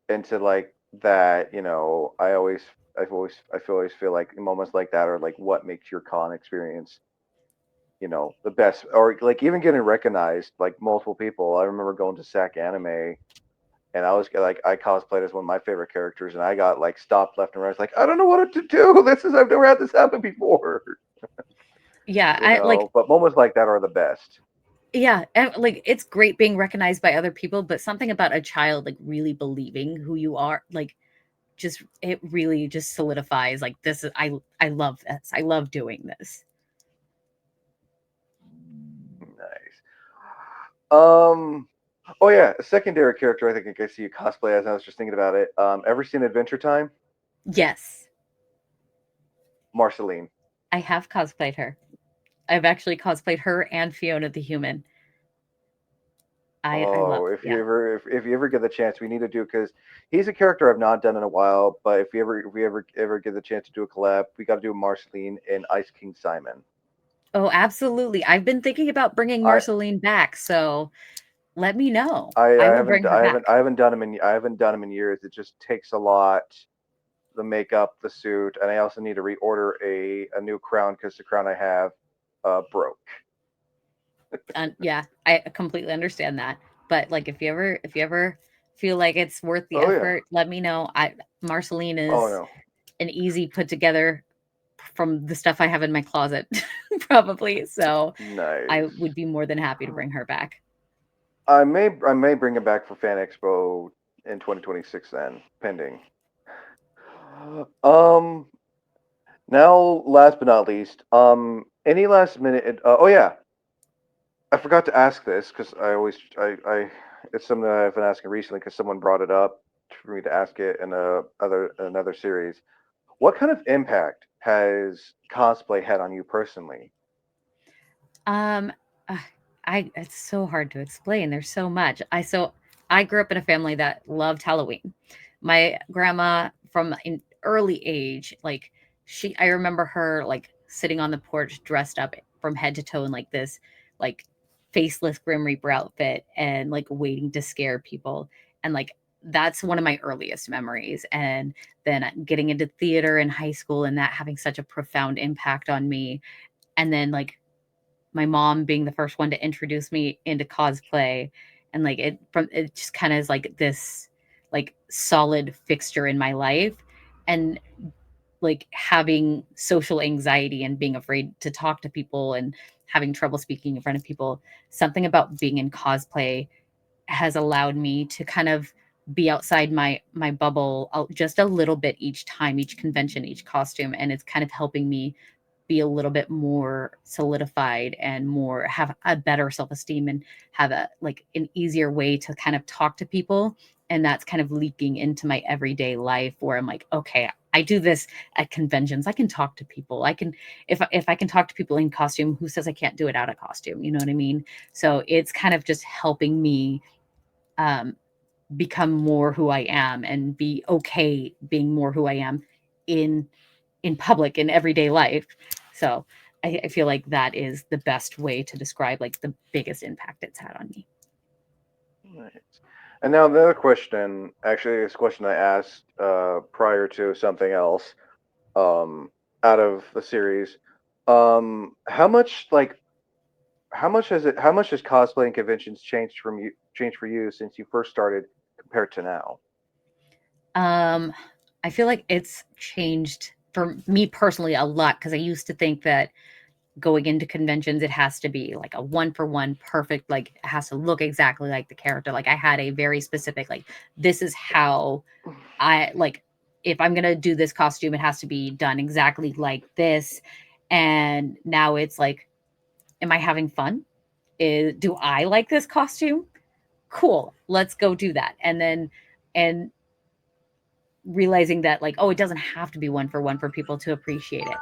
into like that. I always feel like moments like that are like what makes your con experience the best, or like even getting recognized like multiple people. I remember going to SAC Anime and I was like I cosplayed as one of my favorite characters and I got like stopped left and right. I was like, I don't know what to do. I've never had this happen before. Yeah, I like But moments like that are the best. yeah, and like it's great being recognized by other people, but something about a child like really believing who you are, like just it really just solidifies like this is I love this. I love doing this. Nice. Oh yeah, a secondary character I think I can see you cosplay as. I was just thinking about it. Ever seen Adventure Time? Yes, Marceline. I have cosplayed her. I've actually cosplayed her and Fiona the Human. I love, Oh, if you yeah. ever if you ever get the chance, we need to do because he's a character I've not done in a while. But if we ever get the chance to do a collab, we got to do Marceline and Ice King Simon. Oh, absolutely. I've been thinking about bringing I Marceline back, so let me know. I, I I will haven't bring her I haven't back. I haven't done him in I haven't done him in years. It just takes a lot. The makeup, the suit, and I also need to reorder a new crown because the crown I have broke. And yeah, I completely understand that. But like if you ever feel like it's worth the Oh yeah. effort, let me know. I Marceline Oh is no. an easy put together from the stuff I have in my closet, probably. So I Nice. would be more than happy to bring her back. I may bring it back for Fan Expo in 2026 then, pending. Um, Now, last but not least, any last minute? Oh yeah, I forgot to ask this because it's something that I've been asking recently because someone brought it up for me to ask it in another series. What kind of impact has cosplay had on you personally? Um, uh, it's so hard to explain. There's so much. I grew up in a family that loved Halloween. My grandma from an early age, like I remember her like sitting on the porch dressed up from head to toe in like this like faceless Grim Reaper outfit and like waiting to scare people. And like that's one of my earliest memories. And then getting into theater in high school and that having such a profound impact on me. And then like my mom being the first one to introduce me into cosplay and like it just kind of is like this like solid fixture in my life and like having social anxiety and being afraid to talk to people and having trouble speaking in front of people, something about being in cosplay has allowed me to kind of be outside my bubble just a little bit each time, each convention, each costume, and it's kind of helping me be a little bit more solidified and more have a better self-esteem and have a like an easier way to kind of talk to people, and that's kind of leaking into my everyday life where I'm like, okay, I do this at conventions. I can talk to people. I can if I can talk to people in costume, who says I can't do it out of costume? You know what I mean? So it's kind of just helping me um become more who I am and be okay being more who I am in public in everyday life. So I feel like that is the best way to describe like the biggest impact it's had on me. Right. And now the other question, actually, this question I asked prior to something else um, out of the series. How much how much has cosplay and conventions changed for you since you first started compared to now? Um, I feel like it's changed for me personally a lot because I used to think that going into conventions it has to be like a one for one perfect, like it has to look exactly like the character. Like I had a very specific like this is how I like if I'm gonna do this costume, it has to be done exactly like this. And now it's like, am I having fun? Do I like this costume? Cool, let's go do that. And realizing that like, oh, it doesn't have to be one for people to appreciate it.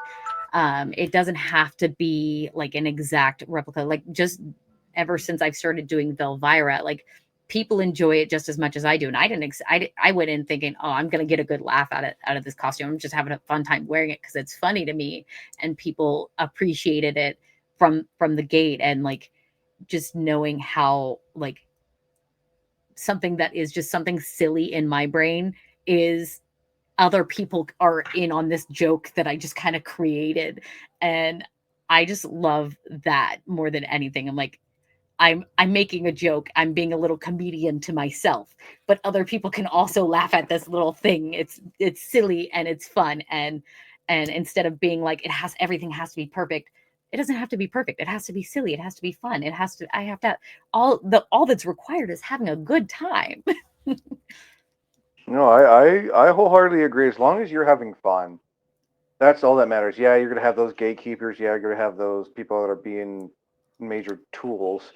It doesn't have to be like an exact replica. Like just ever since I've started doing Velvira, like people enjoy it just as much as I do. And I didn't, I went in thinking, oh, I'm going to get a good laugh out of this costume. I'm just having a fun time wearing it because it's funny to me, and people appreciated it from the gate. And like just knowing how like something that is just something silly in my brain is other people are in on this joke that I just kind of created. And I just love that more than anything. I'm like, I'm making a joke. I'm being a little comedian to myself, but other people can also laugh at this little thing. It's silly and it's fun. And instead of being like everything has to be perfect, it doesn't have to be perfect. It has to be silly. It has to be fun. It has to I have to all that's required is having a good time. No, I wholeheartedly agree. As long as you're having fun, that's all that matters. Yeah, you're gonna have those gatekeepers. Yeah, you're gonna have those people that are being major tools.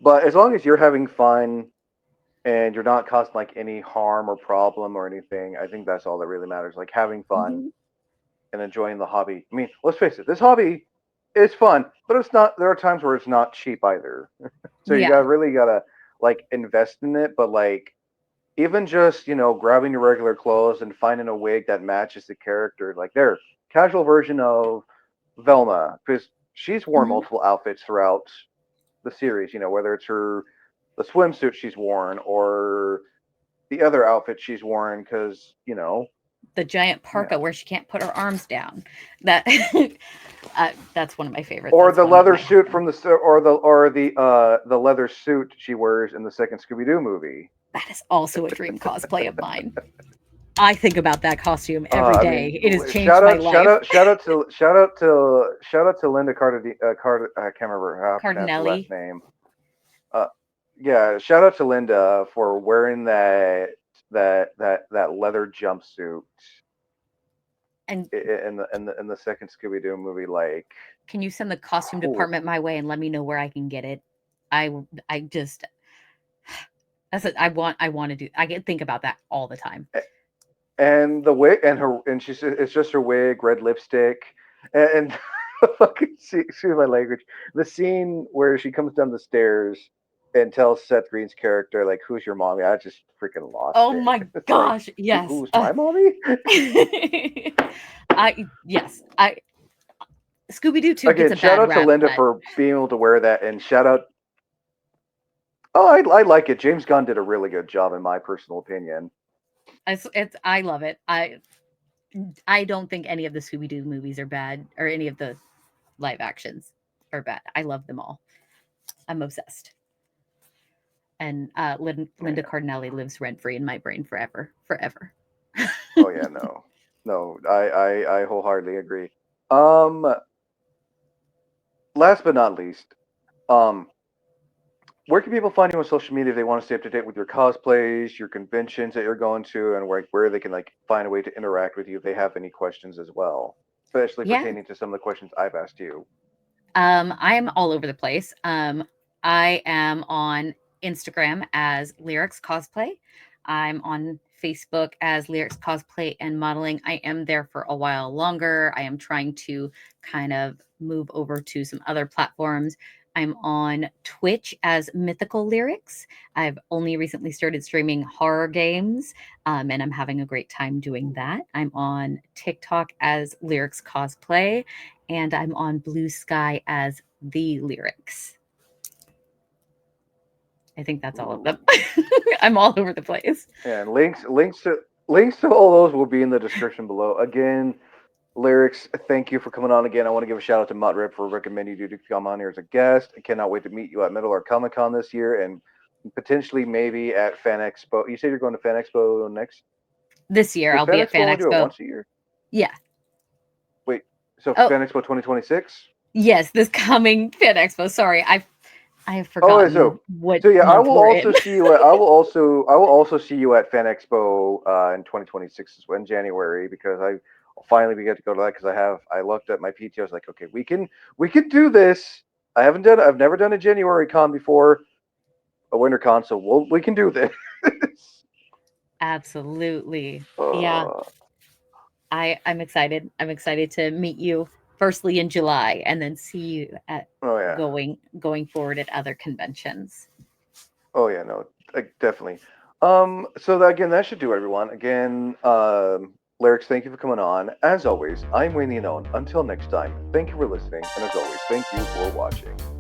But as long as you're having fun and you're not causing like any harm or problem or anything, I think that's all that really matters. Like having fun Mhm. and enjoying the hobby. I mean, let's face it, this hobby is fun, but it's not. There are times where it's not cheap either. So you Yeah. got really gotta like invest in it. But like even just grabbing your regular clothes and finding a wig that matches the character, like their casual version of Velma, because she's worn Mhm. multiple outfits throughout the series. Whether it's the swimsuit she's worn or the other outfit she's worn, because The giant yeah. parka where she can't put her arms down. That that's one of my favorites. Or That's the one of leather my suit from the leather suit she wears in the second Scooby Doo movie. that is also a dream cosplay of mine. I think about that costume every I mean, day. It has changed my life. shout out to Linda Carter. I can't remember how to pronounce her last Cardinelli. name. Uh, yeah, shout out to Linda for wearing that leather jumpsuit And in the second Scooby Doo movie. Like, can you send the costume cool. department my way and let me know where I can get it? I just that's it. I want to do. I get think about that all the time. And the wig and her and she's it's just her wig, red lipstick, and fucking see my language. The scene where she comes down the stairs and tells Seth Green's character like, "Who's your mommy?" I just freaking lost Oh it. my It's like, gosh, yes. who's my mommy? I Scooby Doo 2 gets Again, a shout bad out to rap, Linda but for being able to wear that, and shout out. Oh, I like it. James Gunn did a really good job, in my personal opinion. it's I love it. I don't think any of the Scooby Doo movies are bad, or any of the live actions are bad. I love them all. I'm obsessed. And Linda Yeah. Cardinelli lives rent free in my brain forever, forever. Oh yeah, no, I wholeheartedly agree. Um, last but not least, um, where can people find you on social media if they want to stay up to date with your cosplays, your conventions that you're going to, and where they can like find a way to interact with you if they have any questions as well, especially Yeah. pertaining to some of the questions I've asked you. I am all over the place. I am on Instagram as Lyrixx Cosplay. I'm on Facebook as Lyrixx Cosplay and Modeling. I am there for a while longer. I am trying to kind of move over to some other platforms. I'm on Twitch as Mythical Lyrics. I've only recently started streaming horror games, and I'm having a great time doing that. I'm on TikTok as Lyrixx Cosplay, and I'm on Blue Sky as the Lyrixx. I think that's all of them. Ooh. I'm all over the place. And links to all those will be in the description below. Again, Lyrics, thank you for coming on again. I want to give a shout out to Mutt Rip for recommending you to come on here as a guest. I cannot wait to meet you at Middle Art Comic Con this year and potentially maybe at Fan Expo. You said you're going to Fan Expo next? This year, Does I'll Fan be at Expo Fan only do it Expo. once a year? Yeah. Wait, so Oh, Fan Expo 2026? yes, this coming Fan Expo. Sorry, I have Oh, forgotten what so yeah, I month will we're in. also see you. I will also see you at Fan Expo in 2026 in January because I finally we get to go to that because I looked at my PTO. I was like, okay, we can do this. I've never done a January con before, a winter con, so we can do this. Absolutely. Yeah, uh, I'm excited. I'm excited to meet you firstly in July and then see you at oh yeah, going forward at other conventions. oh yeah, no, definitely. So again, that should do everyone. Again, Lyrics, thank you for coming on. As always, I'm Wayne the Unknown. Until next time, thank you for listening, and as always, thank you for watching.